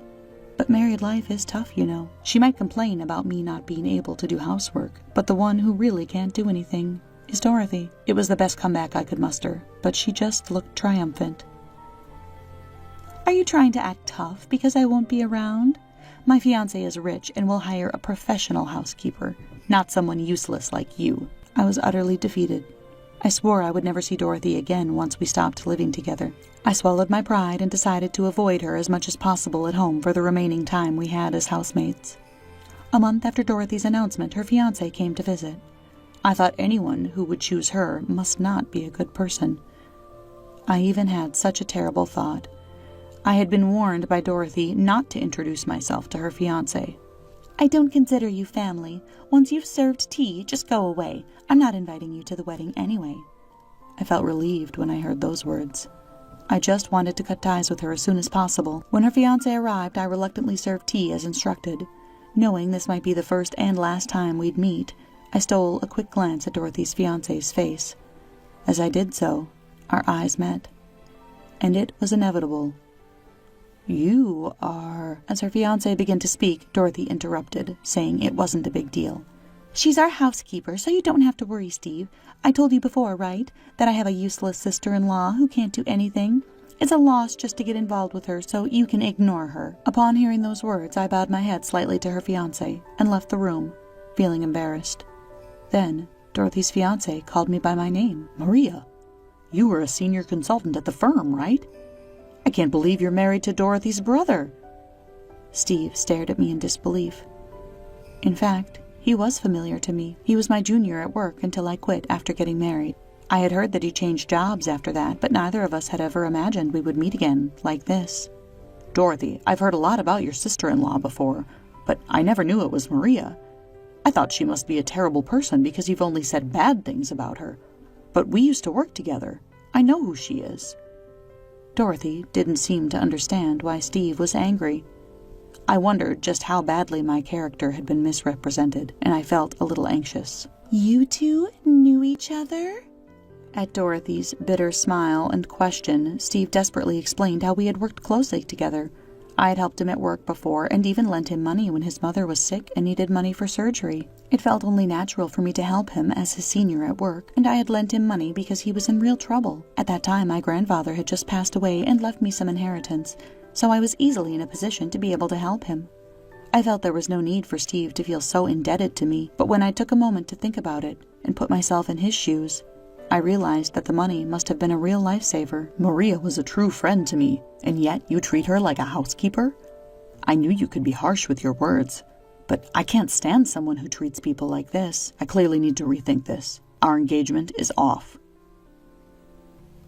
But married life is tough, you know." She might complain about me not being able to do housework, but the one who really can't do anything is Dorothy. It was the best comeback I could muster, but she just looked triumphant. "Are you trying to act tough because I won't be around? My fiancé is rich and will hire a professional housekeeper, not someone useless like you." I was utterly defeated. I swore I would never see Dorothy again once we stopped living together. I swallowed my pride and decided to avoid her as much as possible at home for the remaining time we had as housemates. A month after Dorothy's announcement, her fiancé came to visit. I thought anyone who would choose her must not be a good person. I even had such a terrible thought. I had been warned by Dorothy not to introduce myself to her fiancé. "I don't consider you family. Once you've served tea, just go away. I'm not inviting you to the wedding anyway." I felt relieved when I heard those words. I just wanted to cut ties with her as soon as possible. When her fiancé arrived, I reluctantly served tea as instructed. Knowing this might be the first and last time we'd meet, I stole a quick glance at Dorothy's fiancé's face. As I did so, our eyes met. And it was inevitable. "You are—" As her fiancé began to speak, Dorothy interrupted, saying it wasn't a big deal. "She's our housekeeper, so you don't have to worry, Steve. I told you before, right, that I have a useless sister-in-law who can't do anything? It's a loss just to get involved with her, so you can ignore her." Upon hearing those words, I bowed my head slightly to her fiancé and left the room, feeling embarrassed. Then, Dorothy's fiancé called me by my name. "Maria, you were a senior consultant at the firm, right? I can't believe you're married to Dorothy's brother." Steve stared at me in disbelief. In fact, he was familiar to me. He was my junior at work until I quit after getting married. I had heard that he changed jobs after that, but neither of us had ever imagined we would meet again like this. "Dorothy, I've heard a lot about your sister-in-law before, but I never knew it was Maria. I thought she must be a terrible person because you've only said bad things about her. But we used to work together. I know who she is." Dorothy didn't seem to understand why Steve was angry. I wondered just how badly my character had been misrepresented, and I felt a little anxious. "You two knew each other?" At Dorothy's bitter smile and question, Steve desperately explained how we had worked closely together. I had helped him at work before and even lent him money when his mother was sick and needed money for surgery. It felt only natural for me to help him as his senior at work, and I had lent him money because he was in real trouble. At that time, my grandfather had just passed away and left me some inheritance, so I was easily in a position to be able to help him. I felt there was no need for Steve to feel so indebted to me, but when I took a moment to think about it and put myself in his shoes, I realized that the money must have been a real lifesaver. "Maria was a true friend to me, and yet you treat her like a housekeeper? I knew you could be harsh with your words, but I can't stand someone who treats people like this. I clearly need to rethink this. Our engagement is off."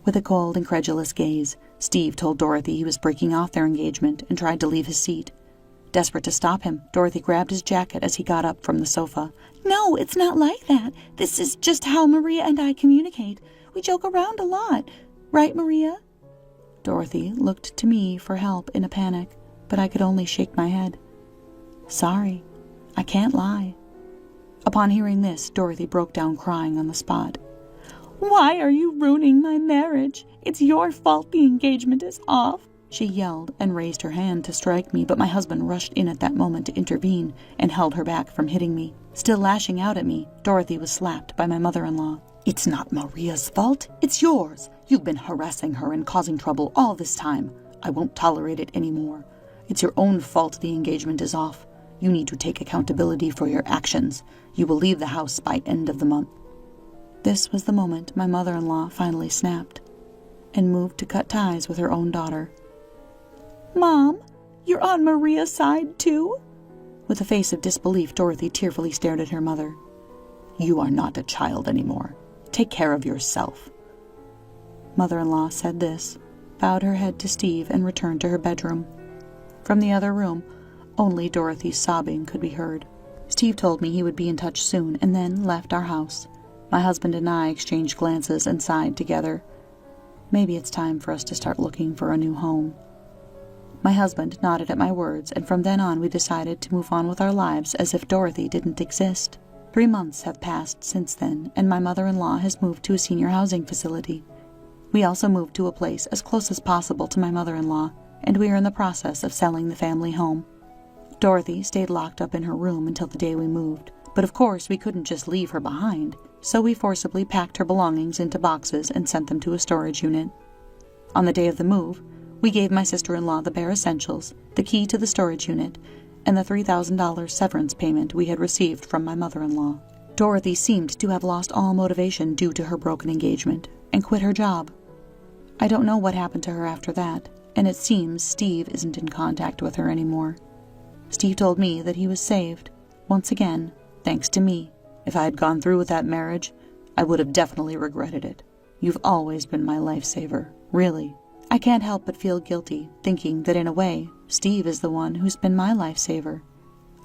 With a cold, incredulous gaze, Steve told Dorothy he was breaking off their engagement and tried to leave his seat. Desperate to stop him, Dorothy grabbed his jacket as he got up from the sofa. "No, it's not like that. This is just how Maria and I communicate. We joke around a lot. Right, Maria?" Dorothy looked to me for help in a panic, but I could only shake my head. "Sorry, I can't lie." Upon hearing this, Dorothy broke down crying on the spot. "Why are you ruining my marriage? It's your fault the engagement is off." She yelled and raised her hand to strike me, but my husband rushed in at that moment to intervene and held her back from hitting me. Still lashing out at me, Dorothy was slapped by my mother-in-law. "It's not Maria's fault. It's yours. You've been harassing her and causing trouble all this time. I won't tolerate it anymore. It's your own fault the engagement is off. You need to take accountability for your actions. You will leave the house by end of the month." This was the moment my mother-in-law finally snapped and moved to cut ties with her own daughter. "Mom, you're on Maria's side too?" With a face of disbelief, Dorothy tearfully stared at her mother. "You are not a child anymore. Take care of yourself." Mother-in-law said this, bowed her head to Steve, and returned to her bedroom. From the other room, only Dorothy's sobbing could be heard. Steve told me he would be in touch soon and then left our house. My husband and I exchanged glances and sighed together. Maybe it's time for us to start looking for a new home. My husband nodded at my words, and from then on we decided to move on with our lives as if Dorothy didn't exist. 3 months have passed since then, and my mother-in-law has moved to a senior housing facility. We also moved to a place as close as possible to my mother-in-law, and we are in the process of selling the family home. Dorothy stayed locked up in her room until the day we moved, but of course we couldn't just leave her behind, so we forcibly packed her belongings into boxes and sent them to a storage unit. On the day of the move, we gave my sister-in-law the bare essentials, the key to the storage unit, and the $3,000 severance payment we had received from my mother-in-law. Dorothy seemed to have lost all motivation due to her broken engagement and quit her job. I don't know what happened to her after that, and it seems Steve isn't in contact with her anymore. Steve told me that he was saved, once again, thanks to me. If I had gone through with that marriage, I would have definitely regretted it. You've always been my lifesaver, really. I can't help but feel guilty, thinking that in a way, Steve is the one who's been my lifesaver.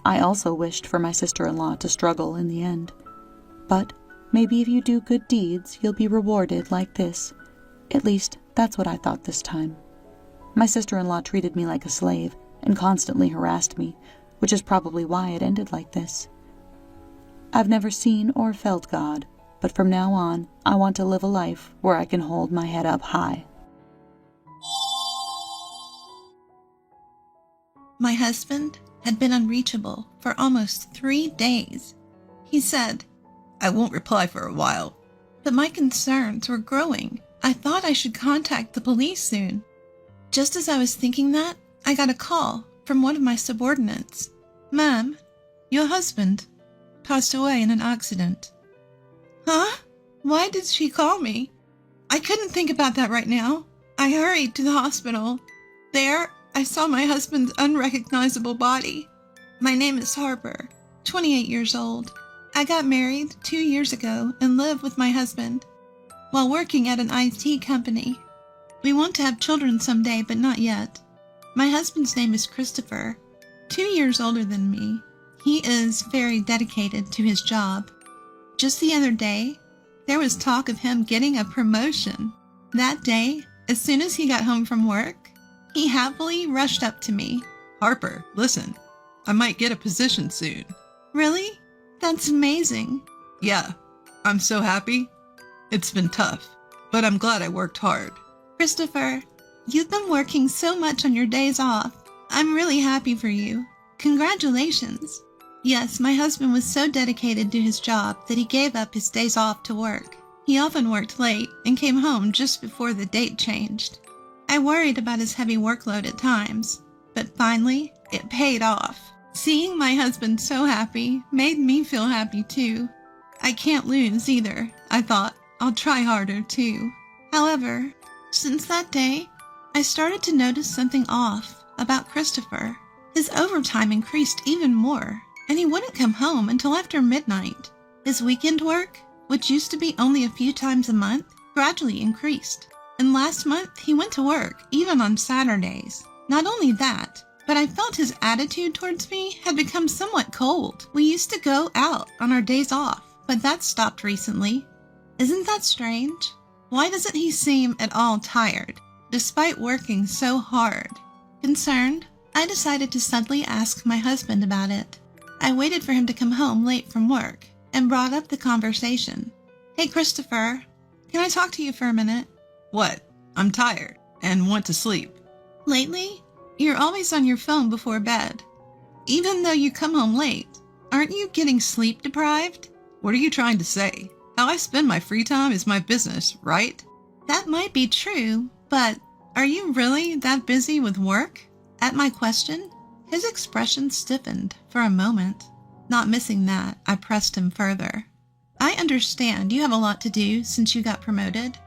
I also wished for my sister-in-law to struggle in the end. But maybe if you do good deeds, you'll be rewarded like this. At least, that's what I thought this time. My sister-in-law treated me like a slave and constantly harassed me, which is probably why it ended like this. I've never seen or felt God, but from now on, I want to live a life where I can hold my head up high. My husband had been unreachable for almost 3 days. He said, "I won't reply for a while." But my concerns were growing. I thought I should contact the police soon. Just as I was thinking that, I got a call from one of my subordinates. "Ma'am, your husband passed away in an accident." Huh? Why did she call me? I couldn't think about that right now. I hurried to the hospital. There, I saw my husband's unrecognizable body. My name is Harper, 28 years old. I got married 2 years ago and live with my husband while working at an IT company. We want to have children someday, but not yet. My husband's name is Christopher, 2 years older than me. He is very dedicated to his job. Just the other day, there was talk of him getting a promotion. That day, as soon as he got home from work, he happily rushed up to me. "Harper, listen, I might get a position soon." "Really? That's amazing." "Yeah, I'm so happy. It's been tough, but I'm glad I worked hard." "Christopher, you've been working so much on your days off. I'm really happy for you. Congratulations." Yes, my husband was so dedicated to his job that he gave up his days off to work. He often worked late and came home just before the date changed. I worried about his heavy workload at times, but finally, it paid off. Seeing my husband so happy made me feel happy too. I can't lose either, I thought. I'll try harder too. However, since that day, I started to notice something off about Christopher. His overtime increased even more, and he wouldn't come home until after midnight. His weekend work, which used to be only a few times a month, gradually increased. And last month, he went to work, even on Saturdays. Not only that, but I felt his attitude towards me had become somewhat cold. We used to go out on our days off, but that stopped recently. Isn't that strange? Why doesn't he seem at all tired, despite working so hard? Concerned, I decided to subtly ask my husband about it. I waited for him to come home late from work and brought up the conversation. "Hey, Christopher, can I talk to you for a minute?" "What? I'm tired and want to sleep." "Lately, you're always on your phone before bed. Even though you come home late, aren't you getting sleep deprived?" "What are you trying to say? How I spend my free time is my business, right?" That might be true, but are you really that busy with work? At my question, his expression stiffened for a moment. Not missing that, I pressed him further. "I understand you have a lot to do since you got promoted,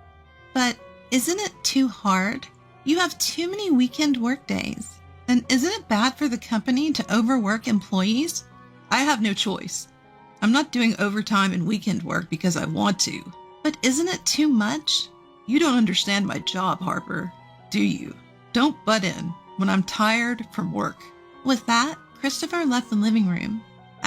but isn't it too hard? You have too many weekend work days. And isn't it bad for the company to overwork employees?" "I have no choice. I'm not doing overtime and weekend work because I want to." "But isn't it too much?" "You don't understand my job, Harper, do you? Don't butt in when I'm tired from work." With that, Christopher left the living room.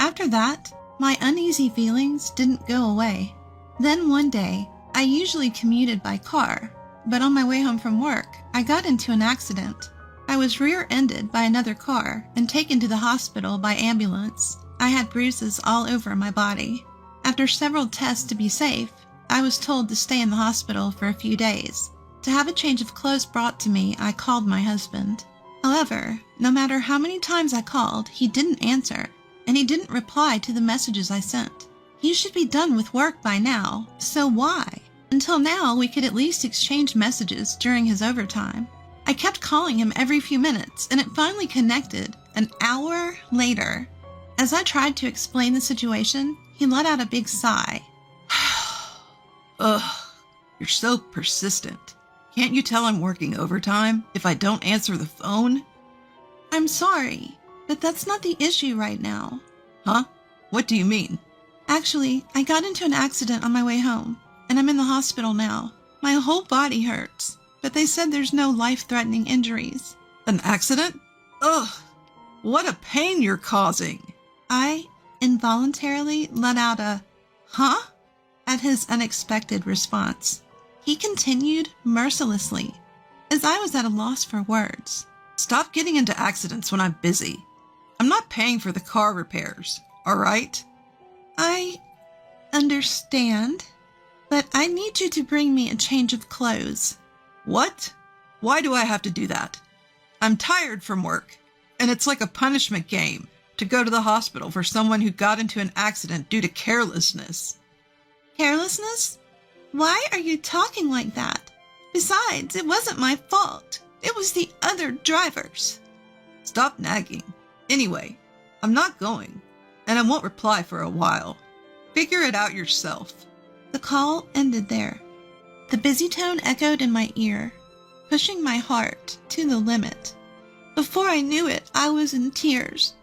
After that, my uneasy feelings didn't go away. Then one day, I usually commuted by car, but on my way home from work, I got into an accident. I was rear-ended by another car and taken to the hospital by ambulance. I had bruises all over my body. After several tests to be safe, I was told to stay in the hospital for a few days. To have a change of clothes brought to me, I called my husband. However, no matter how many times I called, he didn't answer, and he didn't reply to the messages I sent. He should be done with work by now, so why? Until now, we could at least exchange messages during his overtime. I kept calling him every few minutes, and it finally connected an hour later. As I tried to explain the situation, he let out a big sigh. Ugh, you're so persistent. Can't you tell I'm working overtime if I don't answer the phone? I'm sorry, but that's not the issue right now. Huh? What do you mean? Actually, I got into an accident on my way home, and I'm in the hospital now. My whole body hurts, but they said there's no life-threatening injuries. An accident? Ugh, what a pain you're causing. I involuntarily let out a, huh? At his unexpected response. He continued mercilessly, as I was at a loss for words. Stop getting into accidents when I'm busy. I'm not paying for the car repairs, all right? I understand, but I need you to bring me a change of clothes. What? Why do I have to do that? I'm tired from work, and it's like a punishment game to go to the hospital for someone who got into an accident due to carelessness. Carelessness? Why are you talking like that? Besides, it wasn't my fault. It was the other drivers. Stop nagging. Anyway, I'm not going, and I won't reply for a while. Figure it out yourself. The call ended there. The busy tone echoed in my ear, pushing my heart to the limit. Before I knew it, I was in tears.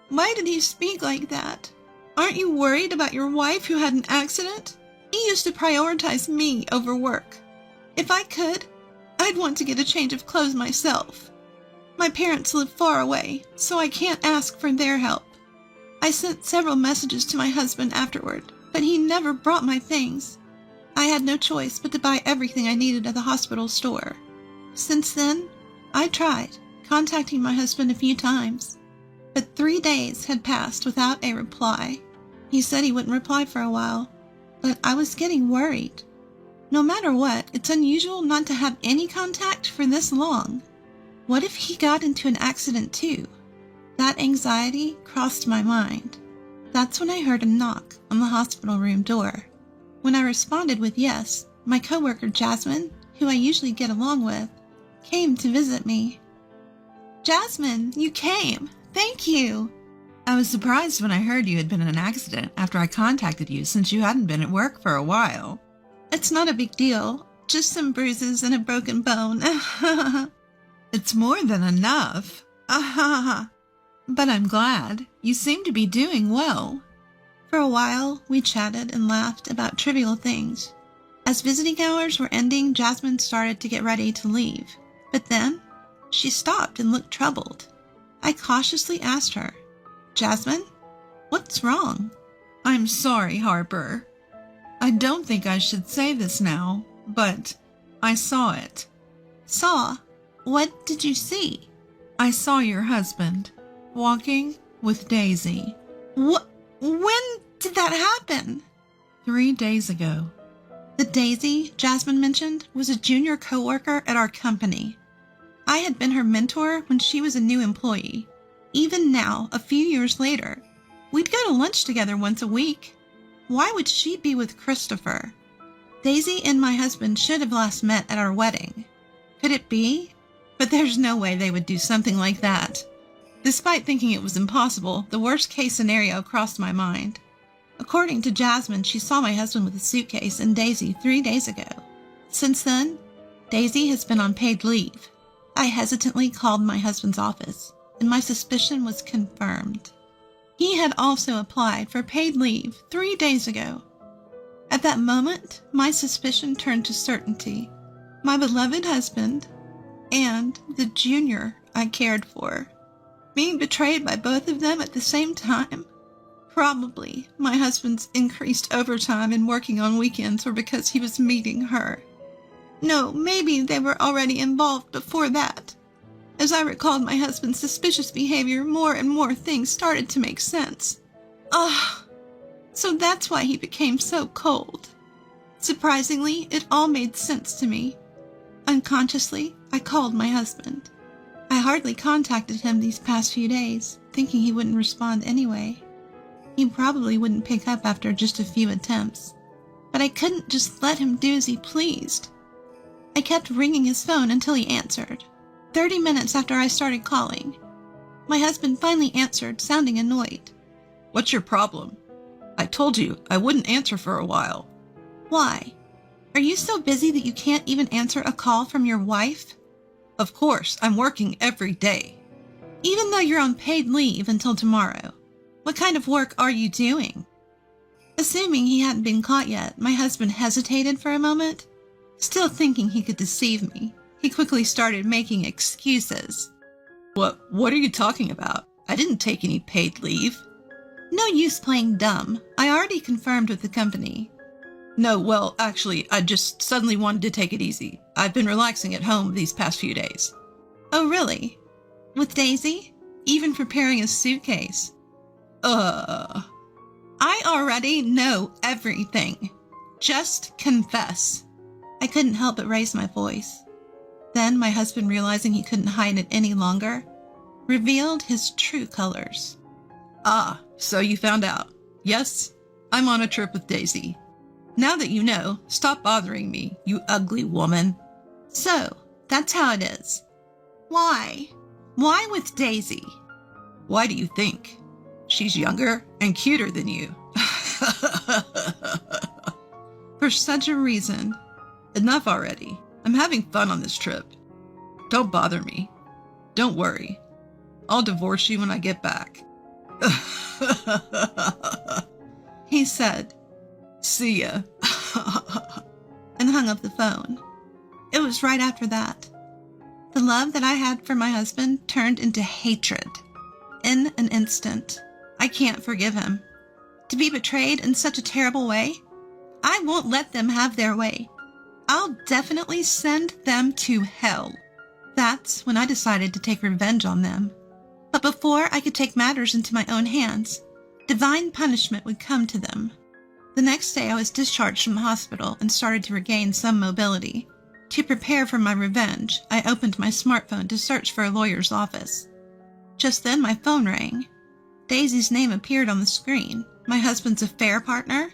Why did he speak like that? Aren't you worried about your wife who had an accident? He used to prioritize me over work. If I could, I'd want to get a change of clothes myself. My parents live far away, so I can't ask for their help. I sent several messages to my husband afterward, but he never brought my things. I had no choice but to buy everything I needed at the hospital store. Since then, I tried contacting my husband a few times, but 3 days had passed without a reply. He said he wouldn't reply for a while, but I was getting worried. No matter what, it's unusual not to have any contact for this long. What if he got into an accident too? That anxiety crossed my mind. That's when I heard a knock on the hospital room door. When I responded with yes, my coworker Jasmine, who I usually get along with, came to visit me. Jasmine, you came. Thank you. I was surprised when I heard you had been in an accident after I contacted you since you hadn't been at work for a while. It's not a big deal. Just some bruises and a broken bone. It's more than enough. But I'm glad. You seem to be doing well. For a while, we chatted and laughed about trivial things. As visiting hours were ending, Jasmine started to get ready to leave. But then, she stopped and looked troubled. I cautiously asked her, Jasmine, what's wrong? I'm sorry, Harper. I don't think I should say this now, but I saw it. Saw? What did you see? I saw your husband walking with Daisy. What? When did that happen? 3 days ago. The Daisy Jasmine mentioned was a junior coworker at our company. I had been her mentor when she was a new employee. Even now, a few years later, we'd go to lunch together once a week. Why would she be with Christopher? Daisy and my husband should have last met at our wedding. Could it be? But there's no way they would do something like that. Despite thinking it was impossible, the worst-case scenario crossed my mind. According to Jasmine, she saw my husband with a suitcase and Daisy 3 days ago. Since then, Daisy has been on paid leave. I hesitantly called my husband's office, and my suspicion was confirmed. He had also applied for paid leave 3 days ago. At that moment, my suspicion turned to certainty. My beloved husband and the junior I cared for, being betrayed by both of them at the same time. Probably my husband's increased overtime and working on weekends were because he was meeting her. No, maybe they were already involved before that. As I recalled my husband's suspicious behavior, more and more things started to make sense. So that's why he became so cold. Surprisingly, it all made sense to me. Unconsciously, I called my husband. I hardly contacted him these past few days, thinking he wouldn't respond anyway. He probably wouldn't pick up after just a few attempts. But I couldn't just let him do as he pleased. I kept ringing his phone until he answered. 30 minutes after I started calling, my husband finally answered, sounding annoyed. What's your problem? I told you I wouldn't answer for a while. Why? Are you so busy that you can't even answer a call from your wife? Of course, I'm working every day. Even though you're on paid leave until tomorrow, what kind of work are you doing? Assuming he hadn't been caught yet, my husband hesitated for a moment. Still thinking he could deceive me, he quickly started making excuses. What are you talking about? I didn't take any paid leave. No use playing dumb. I already confirmed with the company. No, well, actually, I just suddenly wanted to take it easy. I've been relaxing at home these past few days. Oh, really? With Daisy? Even preparing a suitcase? I already know everything. Just confess. I couldn't help but raise my voice. Then my husband, realizing he couldn't hide it any longer, revealed his true colors. So you found out. Yes, I'm on a trip with Daisy. Now that you know, stop bothering me, you ugly woman. So, that's how it is. Why? Why with Daisy? Why do you think? She's younger and cuter than you. For such a reason. Enough already. I'm having fun on this trip. Don't bother me. Don't worry. I'll divorce you when I get back. He said, "See ya." and hung up the phone. It was right after that. The love that I had for my husband turned into hatred. In an instant. I can't forgive him. To be betrayed in such a terrible way? I won't let them have their way. I'll definitely send them to hell. That's when I decided to take revenge on them. But before I could take matters into my own hands, divine punishment would come to them. The next day I was discharged from the hospital and started to regain some mobility. To prepare for my revenge, I opened my smartphone to search for a lawyer's office. Just then my phone rang. Daisy's name appeared on the screen. My husband's affair partner?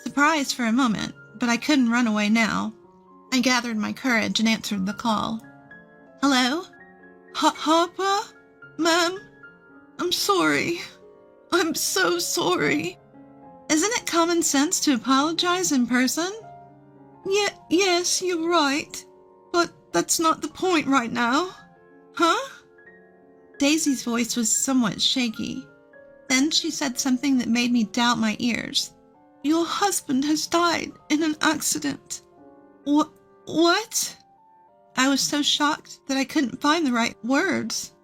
Surprised for a moment, but I couldn't run away now. I gathered my courage and answered the call. Hello? Harper? Ma'am? I'm sorry. I'm so sorry. Isn't it common sense to apologize in person? Yes, you're right. But that's not the point right now. Huh? Daisy's voice was somewhat shaky. Then she said something that made me doubt my ears. Your husband has died in an accident. What? I was so shocked that I couldn't find the right words.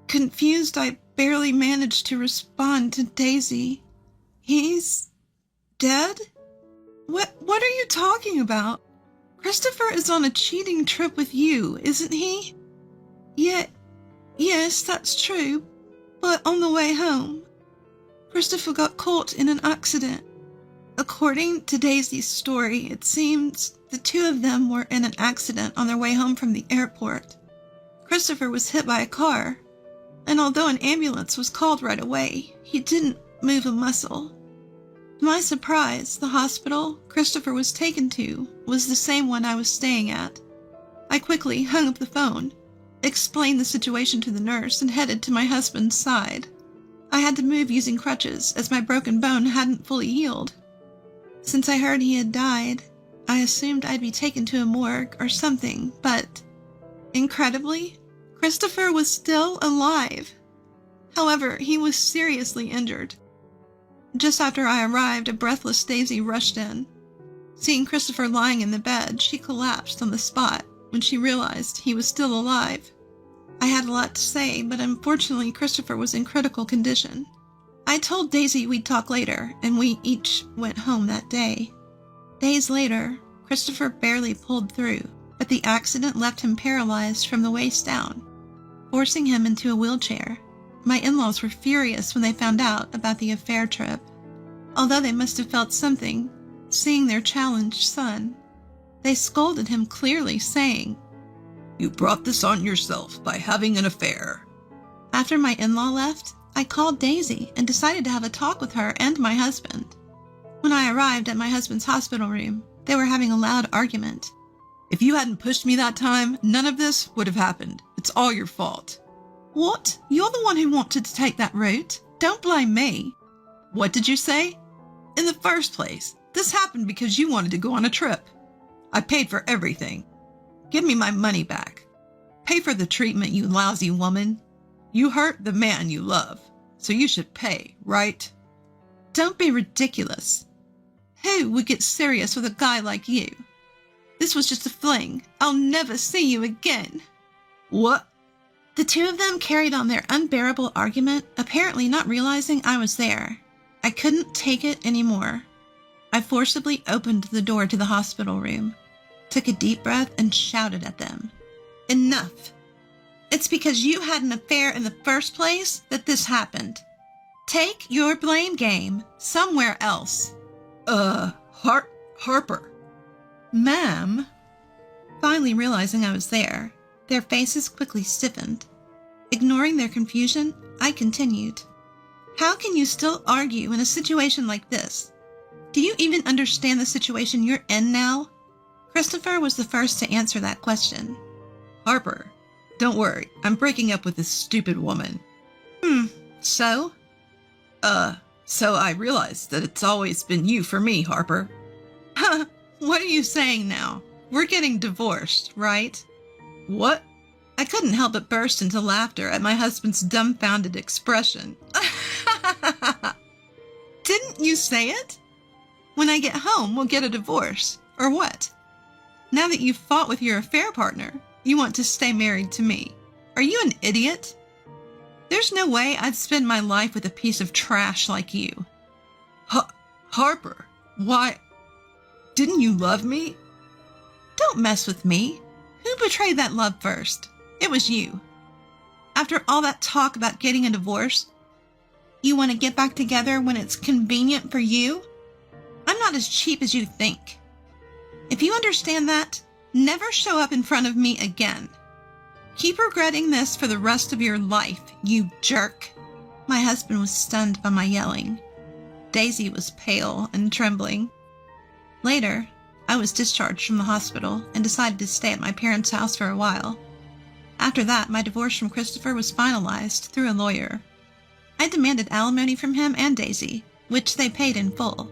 Confused, I barely managed to respond to Daisy. He's dead? What are you talking about? Christopher is on a cheating trip with you, isn't he? Yes, that's true. But on the way home, Christopher got caught in an accident. According to Daisy's story, it seems the two of them were in an accident on their way home from the airport. Christopher was hit by a car, and although an ambulance was called right away, he didn't move a muscle. To my surprise, the hospital Christopher was taken to was the same one I was staying at. I quickly hung up the phone, explained the situation to the nurse, and headed to my husband's side. I had to move using crutches as my broken bone hadn't fully healed. Since I heard he had died, I assumed I'd be taken to a morgue or something, but incredibly, Christopher was still alive. However, he was seriously injured. Just after I arrived, a breathless Daisy rushed in. Seeing Christopher lying in the bed, she collapsed on the spot when she realized he was still alive. I had a lot to say, but unfortunately Christopher was in critical condition. I told Daisy we'd talk later, and we each went home that day. Days later, Christopher barely pulled through, but the accident left him paralyzed from the waist down, forcing him into a wheelchair. My in-laws were furious when they found out about the affair trip. Although they must have felt something, seeing their challenged son, they scolded him clearly, saying, You brought this on yourself by having an affair. After my in-law left, I called Daisy and decided to have a talk with her and my husband. When I arrived at my husband's hospital room, they were having a loud argument. If you hadn't pushed me that time, none of this would have happened. It's all your fault. What? You're the one who wanted to take that route. Don't blame me. What did you say? In the first place, this happened because you wanted to go on a trip. I paid for everything. Give me my money back. Pay for the treatment, you lousy woman. You hurt the man you love, so you should pay, right? Don't be ridiculous. Who would get serious with a guy like you? This was just a fling. I'll never see you again. What? The two of them carried on their unbearable argument, apparently not realizing I was there. I couldn't take it anymore. I forcibly opened the door to the hospital room, took a deep breath, and shouted at them. Enough! It's because you had an affair in the first place that this happened. Take your blame game somewhere else. Harper. Ma'am? Finally realizing I was there, their faces quickly stiffened. Ignoring their confusion, I continued. How can you still argue in a situation like this? Do you even understand the situation you're in now? Christopher was the first to answer that question. Harper, don't worry. I'm breaking up with this stupid woman. So? So I realized that it's always been you for me, Harper. What are you saying now? We're getting divorced, right? What? I couldn't help but burst into laughter at my husband's dumbfounded expression. Didn't you say it? When I get home, we'll get a divorce, or what? Now that you've fought with your affair partner, you want to stay married to me. Are you an idiot? There's no way I'd spend my life with a piece of trash like you. Harper, why? Didn't you love me? Don't mess with me. Who betrayed that love first? It was you. After all that talk about getting a divorce, you want to get back together when it's convenient for you? I'm not as cheap as you think. If you understand that, never show up in front of me again. Keep regretting this for the rest of your life, you jerk. My husband was stunned by my yelling. Daisy was pale and trembling. Later, I was discharged from the hospital and decided to stay at my parents' house for a while. After that, my divorce from Christopher was finalized through a lawyer. I demanded alimony from him and Daisy, which they paid in full.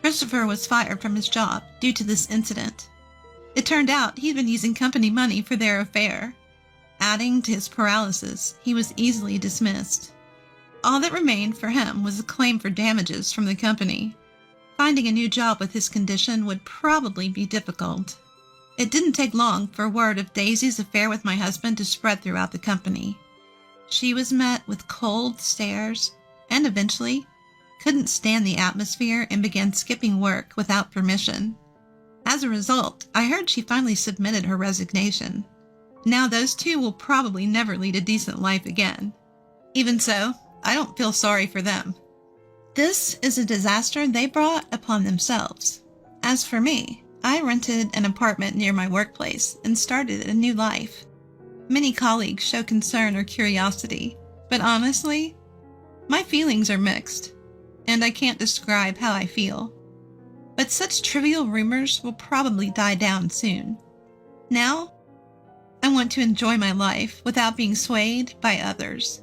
Christopher was fired from his job due to this incident. It turned out he'd been using company money for their affair. Adding to his paralysis, he was easily dismissed. All that remained for him was a claim for damages from the company. Finding a new job with his condition would probably be difficult. It didn't take long for word of Daisy's affair with my husband to spread throughout the company. She was met with cold stares and eventually couldn't stand the atmosphere and began skipping work without permission. As a result, I heard she finally submitted her resignation. Now those two will probably never lead a decent life again. Even so, I don't feel sorry for them. This is a disaster they brought upon themselves. As for me, I rented an apartment near my workplace and started a new life. Many colleagues show concern or curiosity, but honestly, my feelings are mixed, and I can't describe how I feel. But such trivial rumors will probably die down soon. Now, I want to enjoy my life without being swayed by others.